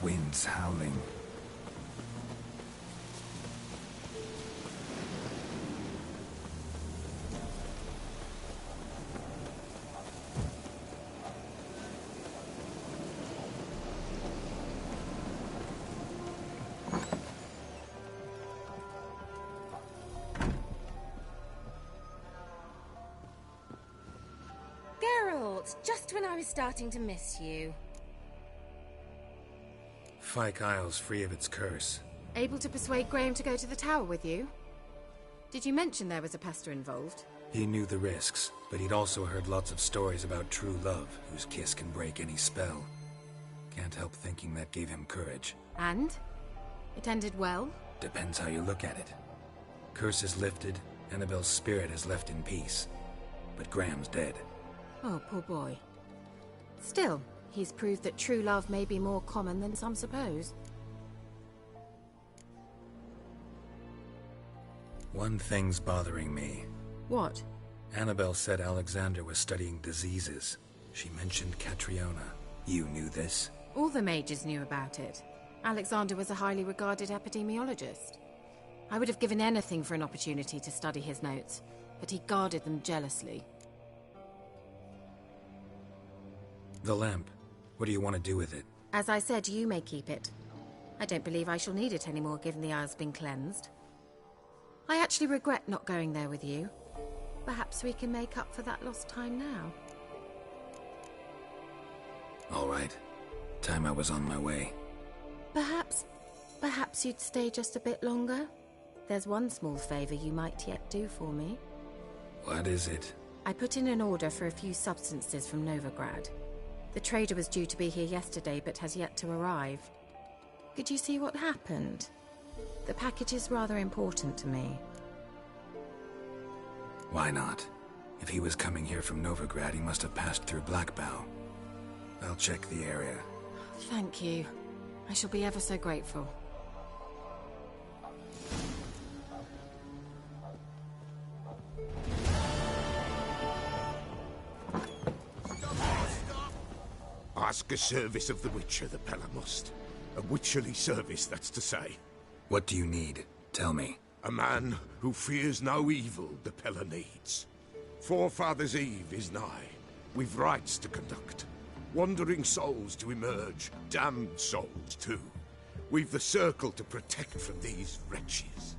Winds howling. Geralt, just when I was starting to miss you. Fyke Isle's free of its curse. Able to persuade Graham to go to the tower with you? Did you mention there was a pester involved? He knew the risks, but he'd also heard lots of stories about true love, whose kiss can break any spell. Can't help thinking that gave him courage. And? It ended well? Depends how you look at it. Curse is lifted, Annabelle's spirit is left in peace. But Graham's dead. Oh, poor boy. Still, he's proved that true love may be more common than some suppose. One thing's bothering me. What? Annabelle said Alexander was studying diseases. She mentioned Catriona. You knew this? All the mages knew about it. Alexander was a highly regarded epidemiologist. I would have given anything for an opportunity to study his notes, but he guarded them jealously. The lamp. What do you want to do with it? As I said, you may keep it. I don't believe I shall need it anymore, given the Isle's been cleansed. I actually regret not going there with you. Perhaps we can make up for that lost time now. All right. Time I was on my way. Perhaps you'd stay just a bit longer? There's one small favor you might yet do for me. What is it? I put in an order for a few substances from Novigrad. The trader was due to be here yesterday, but has yet to arrive. Could you see what happened? The package is rather important to me. Why not? If he was coming here from Novigrad, he must have passed through Blackbough. I'll check the area. Thank you. I shall be ever so grateful. Ask a service of the Witcher, the Pella must. A witcherly service, that's to say. What do you need? Tell me. A man who fears no evil the Pella needs. Forefathers' Eve is nigh. We've rites to conduct. Wandering souls to emerge. Damned souls, too. We've the circle to protect from these wretches.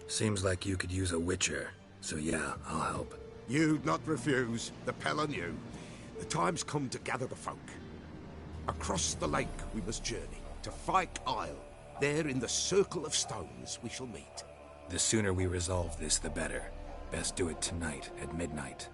Seems like you could use a witcher. So yeah, I'll help. You'd not refuse. The Pella knew. The time's come to gather the folk. Across the lake we must journey, to Fyke Isle. There in the circle of stones we shall meet. The sooner we resolve this, the better. Best do it tonight, at midnight.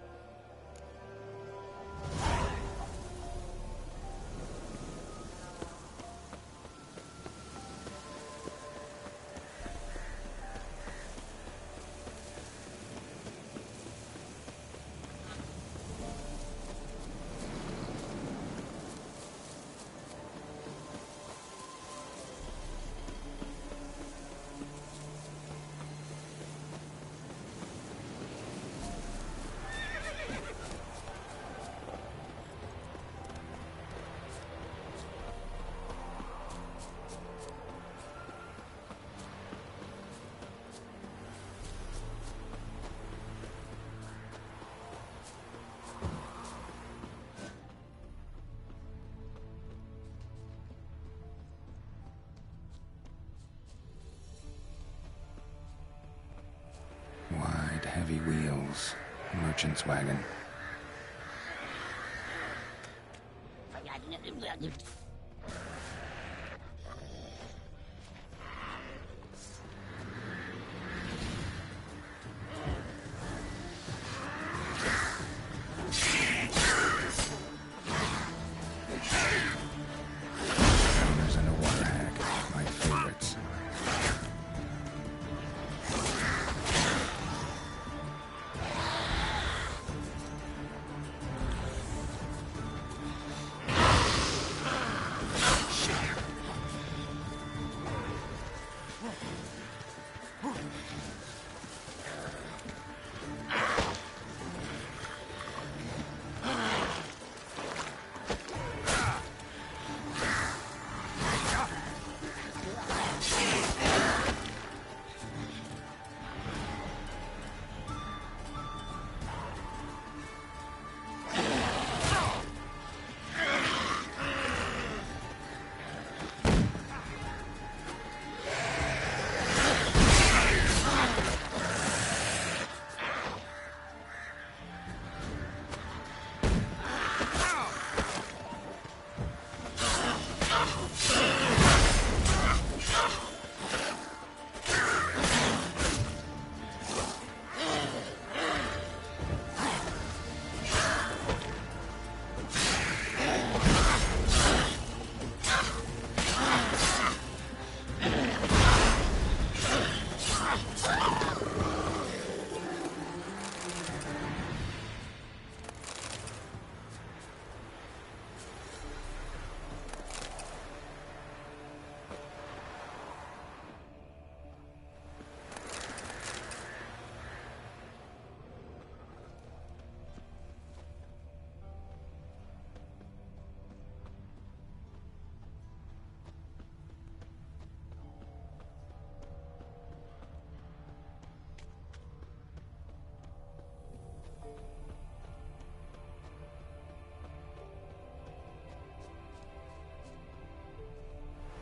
Wide, heavy wheels. Merchant's wagon. Owners and a water hag. My favorites.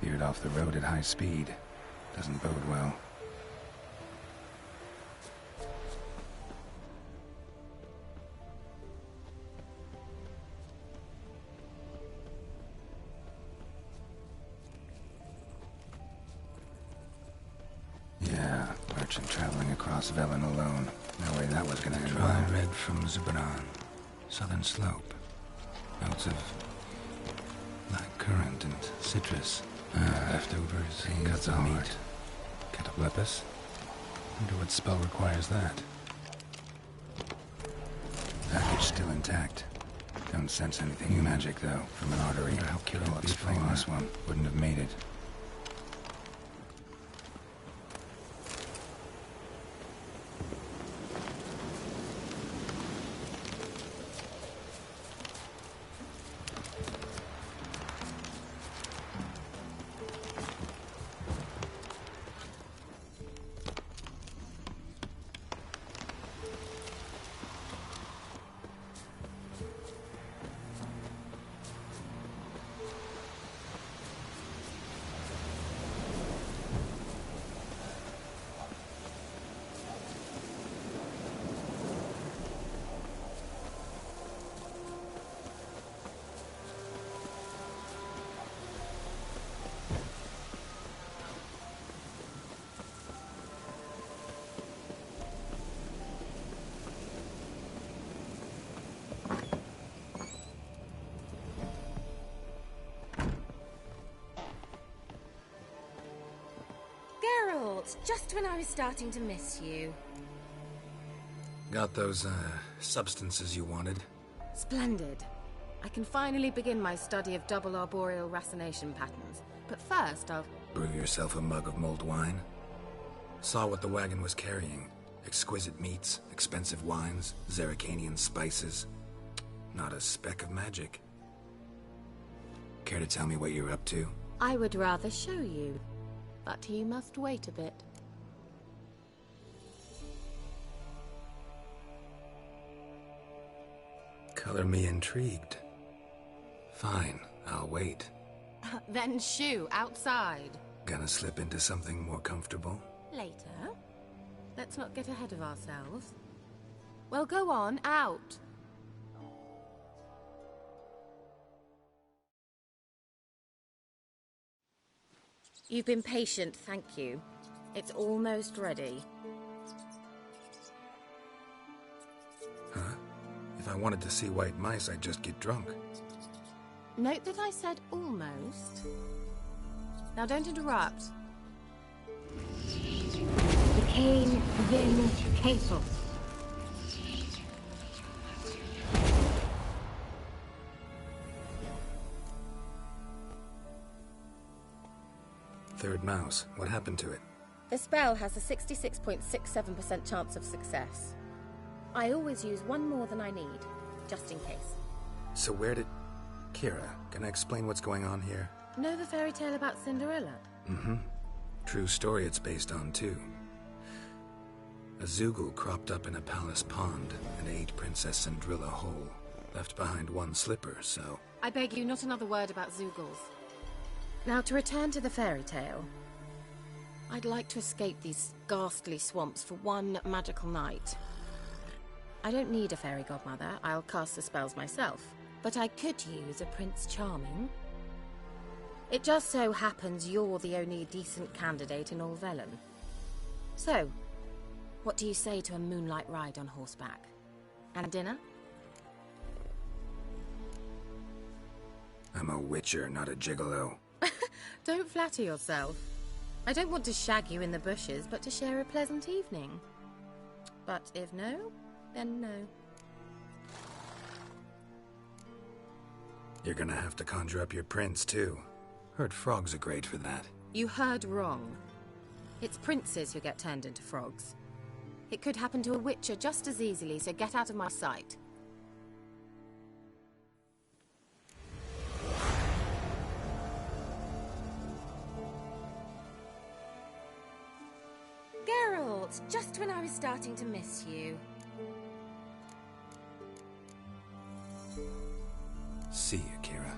Veered off the road at high speed. Doesn't bode well. Yeah, merchant traveling across Velen alone. No way that was gonna end well. Dry red from Zubran. Southern slope. Notes of black currant and citrus. Leftovers, cuts of meat. Cataplepus? Wonder what spell requires that. Package still intact. Don't sense anything magic, though, from an artery. How Kira will explain this one. Wouldn't have made it. Just when I was starting to miss you. Got those, substances you wanted? Splendid. I can finally begin my study of double arboreal racination patterns. But first, I'll... Brew yourself a mug of mulled wine? Saw what the wagon was carrying. Exquisite meats, expensive wines, Zerrikanian spices. Not a speck of magic. Care to tell me what you're up to? I would rather show you. But you must wait a bit. Color me intrigued. Fine, I'll wait. Then shoo, outside. Gonna slip into something more comfortable? Later. Let's not get ahead of ourselves. Well, go on, out. You've been patient, thank you. It's almost ready. Huh? If I wanted to see white mice, I'd just get drunk. Note that I said almost. Now don't interrupt. The cane Vin Castle. Third mouse. What happened to it? The spell has a 66.67% chance of success. I always use one more than I need, just in case. So where did... Kira, can I explain what's going on here? Know the fairy tale about Cinderella? Mm-hmm. True story it's based on, too. A Zoogle cropped up in a palace pond and ate Princess Cinderella whole. Left behind one slipper, so... I beg you, not another word about Zoogles. Now, to return to the fairy tale. I'd like to escape these ghastly swamps for one magical night. I don't need a fairy godmother, I'll cast the spells myself. But I could use a Prince Charming. It just so happens you're the only decent candidate in all Velen. So, what do you say to a moonlight ride on horseback? And dinner? I'm a witcher, not a gigolo. Don't flatter yourself. I don't want to shag you in the bushes, but to share a pleasant evening. But if no, then no. You're gonna have to conjure up your prince, too. Heard frogs are great for that. You heard wrong. It's princes who get turned into frogs. It could happen to a witcher just as easily, so get out of my sight. Geralt, just when I was starting to miss you. See you, Kira.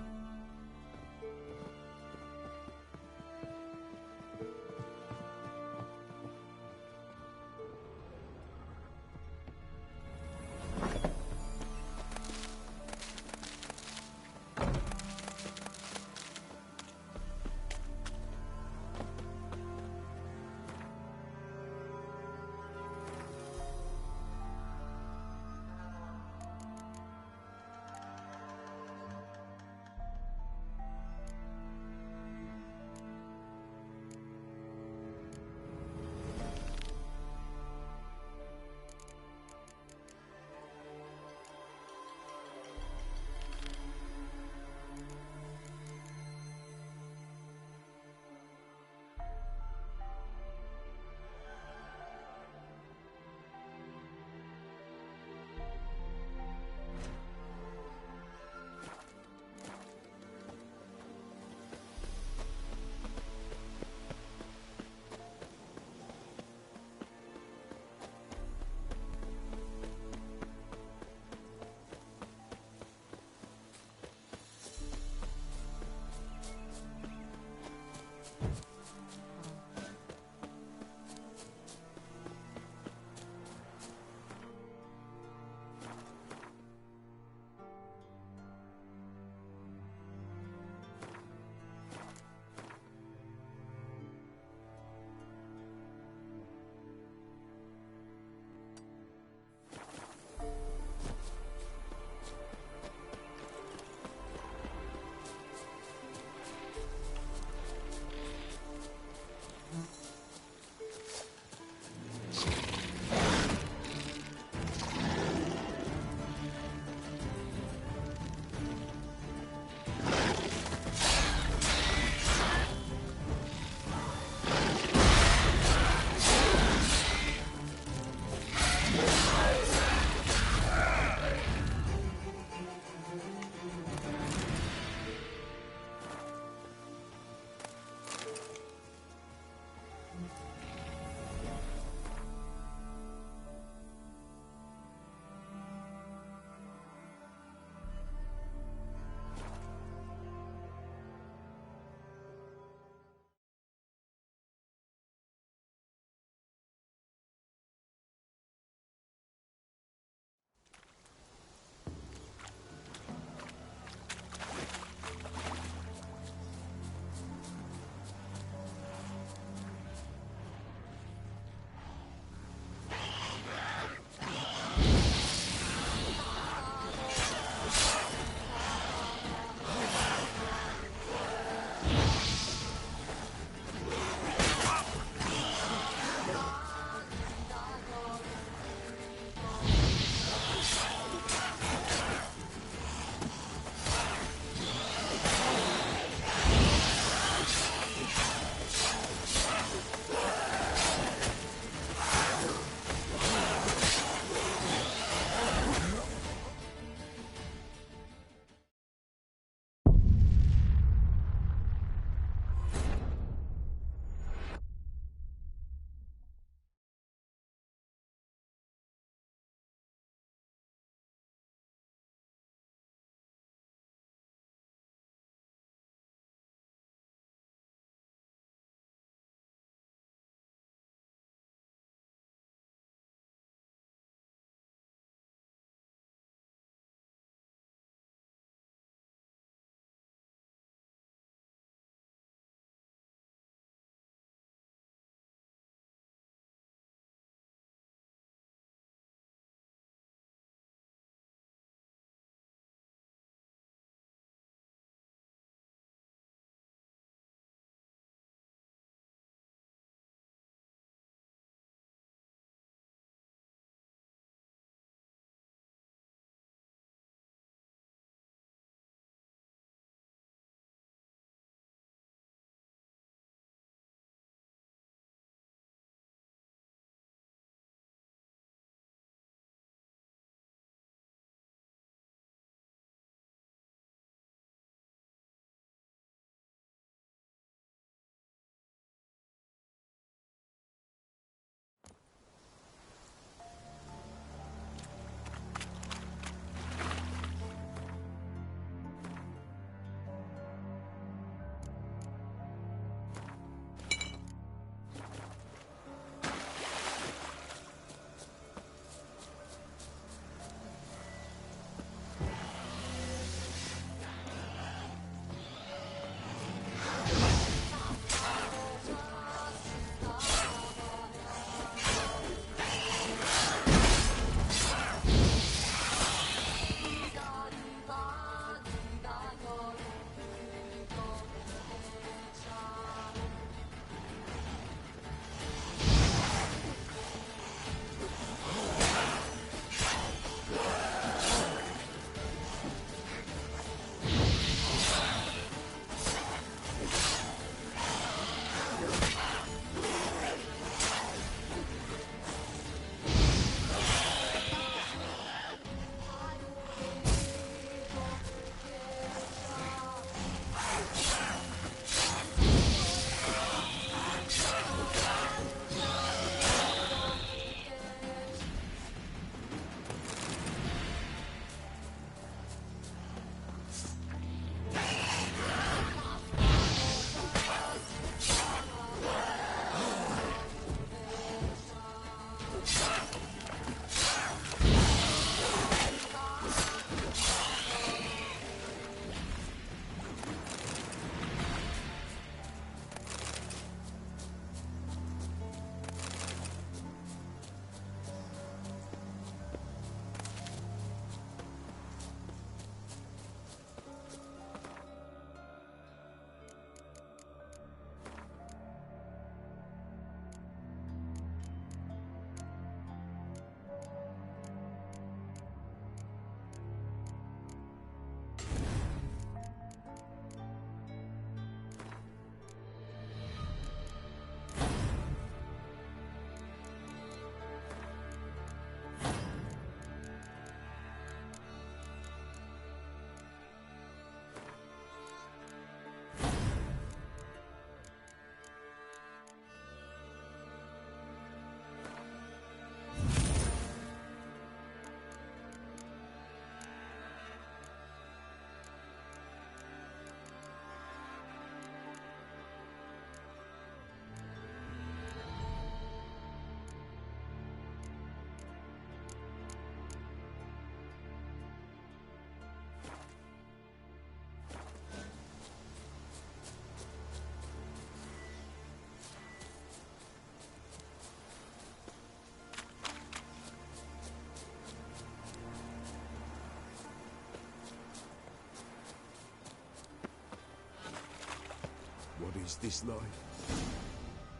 is this life?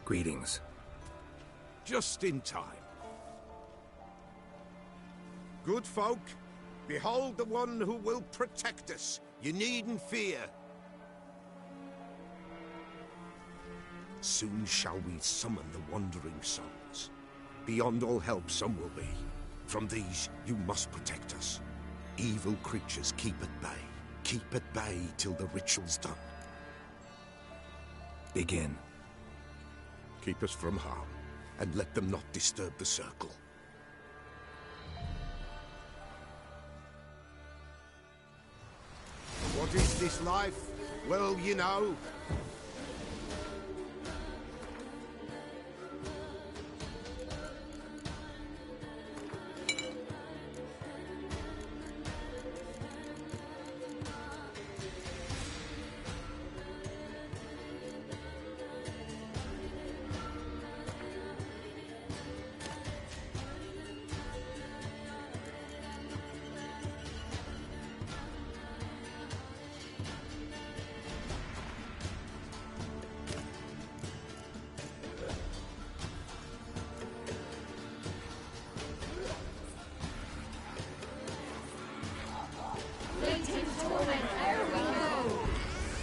Greetings. Just in time. Good folk, behold the one who will protect us. You needn't fear. Soon shall we summon the wandering souls. Beyond all help some will be. From these you must protect us. Evil creatures keep at bay. Keep at bay till the ritual's done. Begin. Keep us from harm, and let them not disturb the circle. What is this life? Well, you know.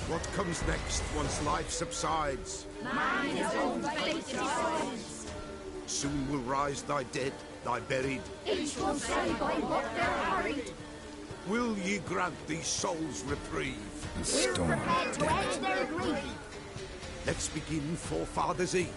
What comes next once life subsides? Mine is all fate decides. Soon will rise thy dead, thy buried. Each will say by what they're harried. Will ye grant these souls reprieve? We're prepared to end their grief. Let's begin Forefathers' Eve.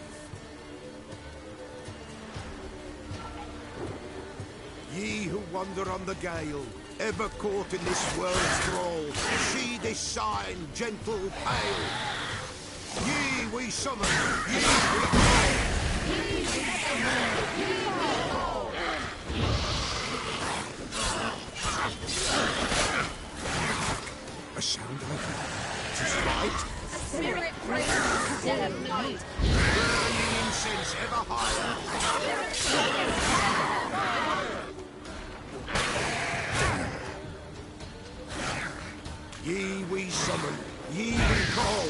Ye who wander on the gale, ever caught in this world's thrall, see this sign, gentle, pale. Ye we summon, ye we call. A sound I heard. 'Tis right. A spirit prays dead of night. Burning incense ever higher. Ye we summon, ye we call.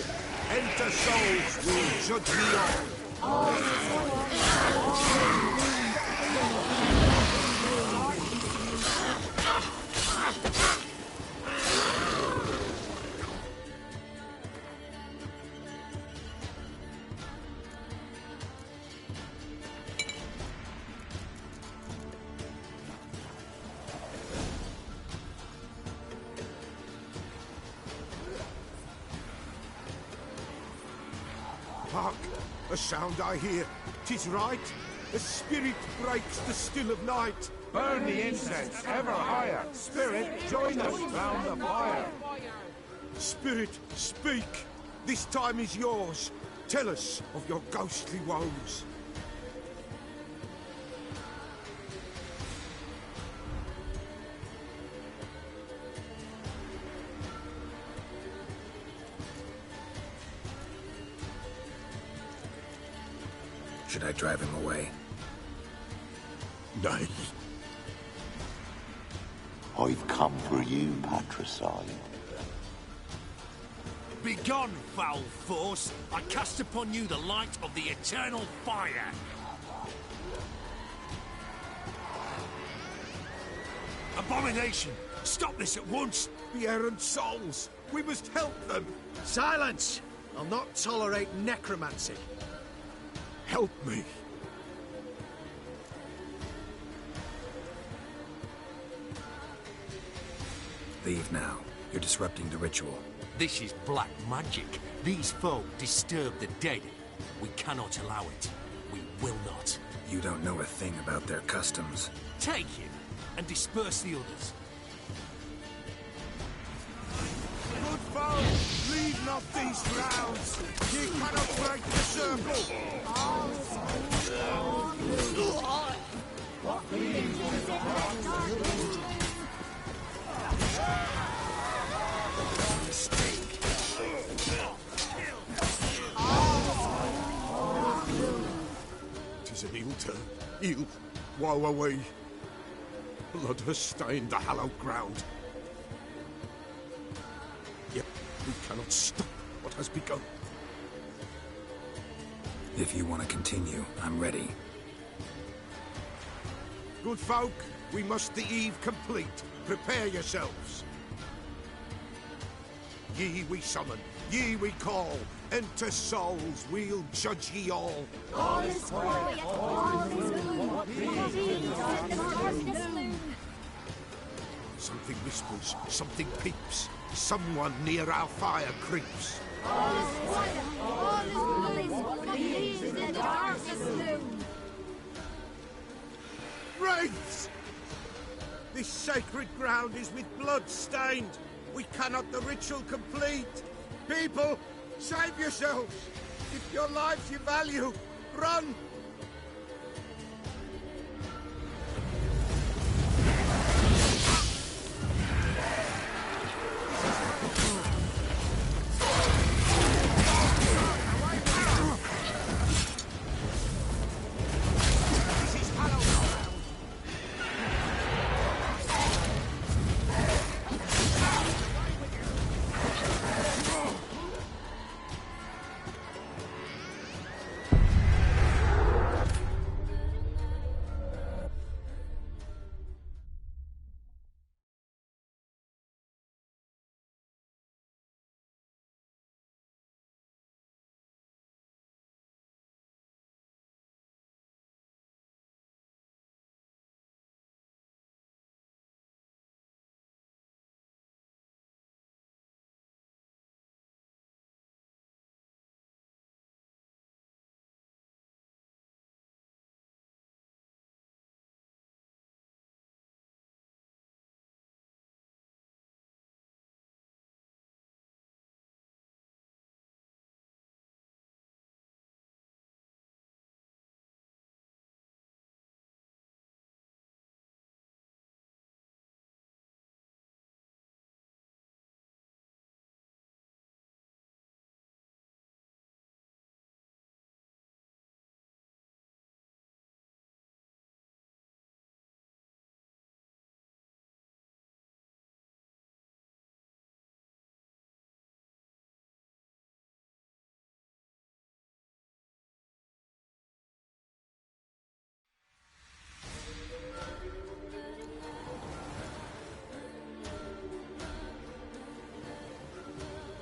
Enter souls, we'll judge ye all. Hark! A sound I hear. 'Tis right. A spirit breaks the still of night. Burn the incense ever higher. Spirit, join us round the fire. Spirit, speak. This time is yours. Tell us of your ghostly woes. Should I drive him away? Nay. I've come for you, patricide. Begone, foul force! I cast upon you the light of the eternal fire! Abomination! Stop this at once! The errant souls! We must help them! Silence! I'll not tolerate necromancy. Help me! Leave now. You're disrupting the ritual. This is black magic. These folk disturb the dead. We cannot allow it. We will not. You don't know a thing about their customs. Take him and disperse the others. Good folk, leave not these grounds. Ye cannot break the circle. Tis an ill turn. Ill. Woe away. Blood has stained the hallowed ground. Yet we cannot stop what has begun. If you want to continue, I'm ready. Good folk, we must the eve complete. Prepare yourselves. Ye we summon, ye we call. Enter souls, we'll judge ye all. All is quiet, all is gloom. Something whispers, something peeps. Someone near our fire creeps. All is quiet, all is gloom. In the darkest gloom. Wraiths! This sacred ground is with blood stained. We cannot the ritual complete. People, save yourselves. If your lives you value, run.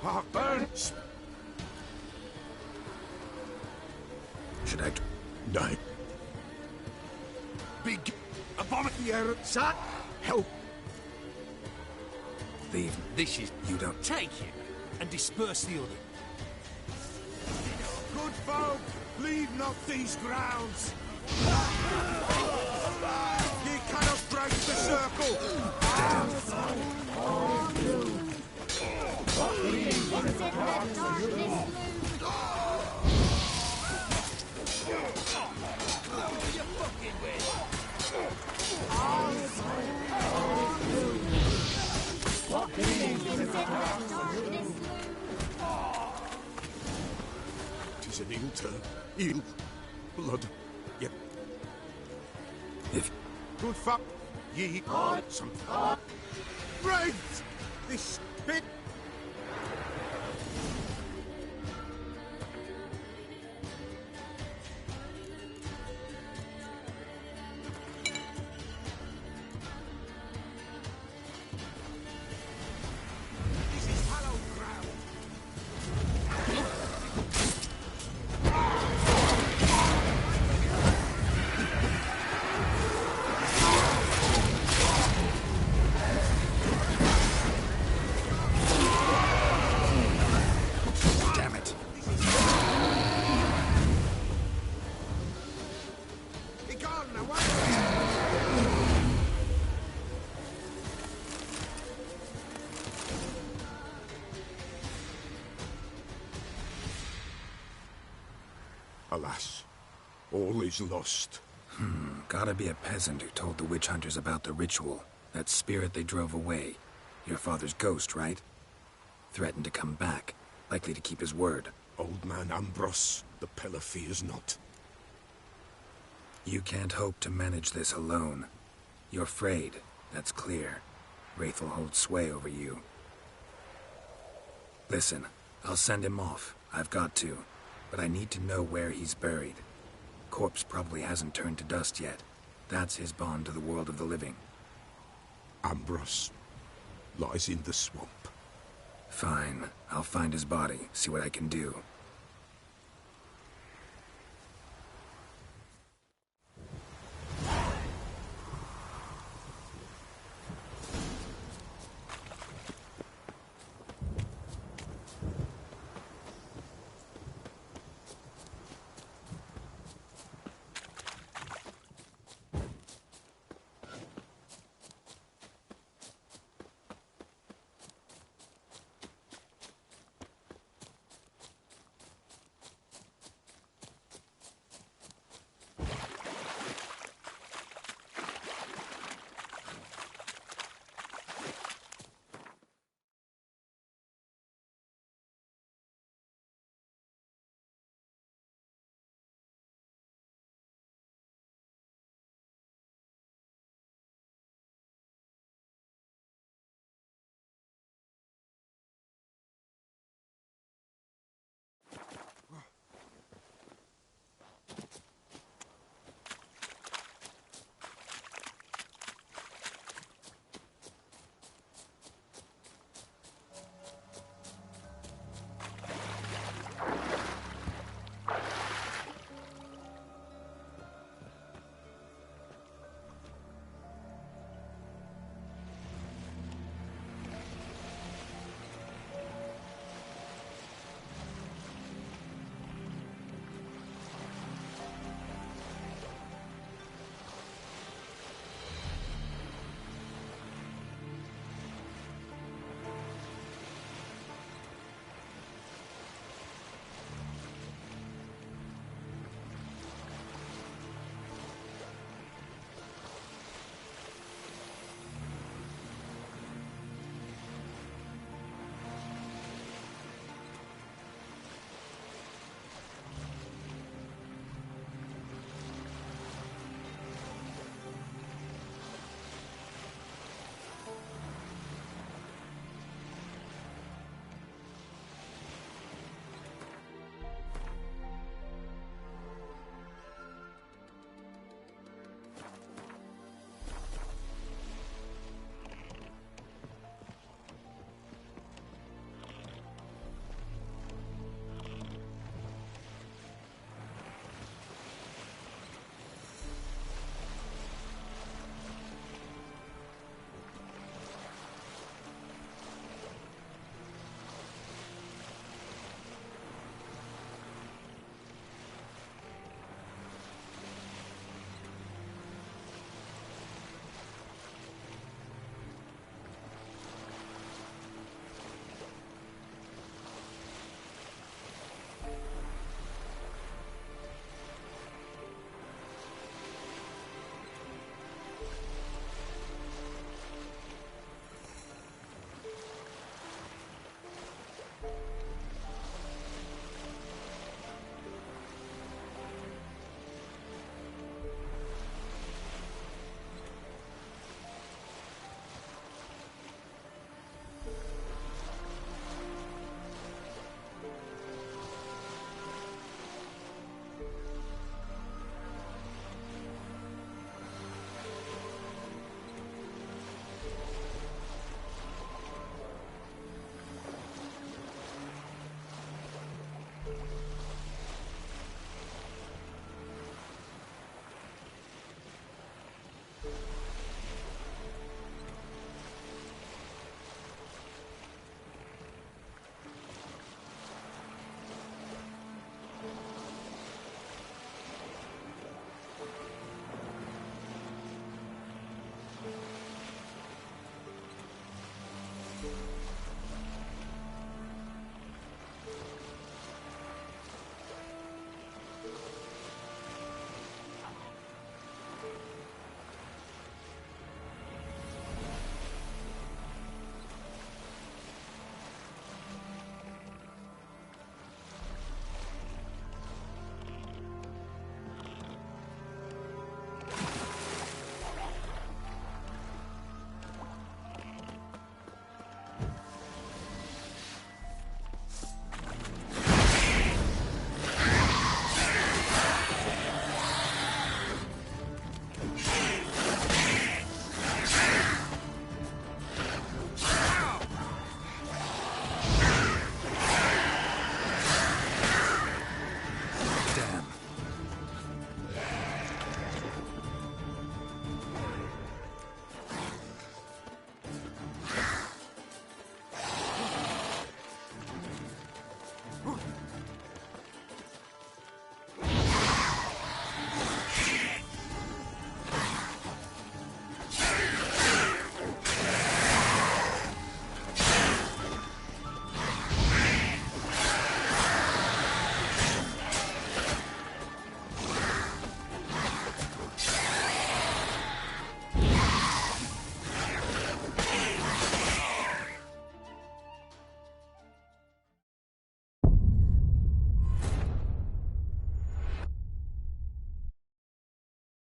Heartburn! Should I... Die. Big... abomination... Sat... Help! Leave. This is... You don't... Take it, and disperse the other. Good folk, leave not these grounds! Ye cannot break the circle! Tis an ill turn. Ill. Blood. Yet. If... Good fuck. Ye are something. Wraiths! This bit... Alas, all is lost. Gotta be a peasant who told the witch hunters about the ritual. That spirit they drove away. Your father's ghost, right? Threatened to come back. Likely to keep his word. Old man Ambros, the pillar fears not. You can't hope to manage this alone. You're afraid, that's clear. Wraith will hold sway over you. Listen, I'll send him off. I've got to. but I need to know where he's buried. Corpse probably hasn't turned to dust yet. That's his bond to the world of the living. Ambrose lies in the swamp. Fine. I'll find his body, see what I can do.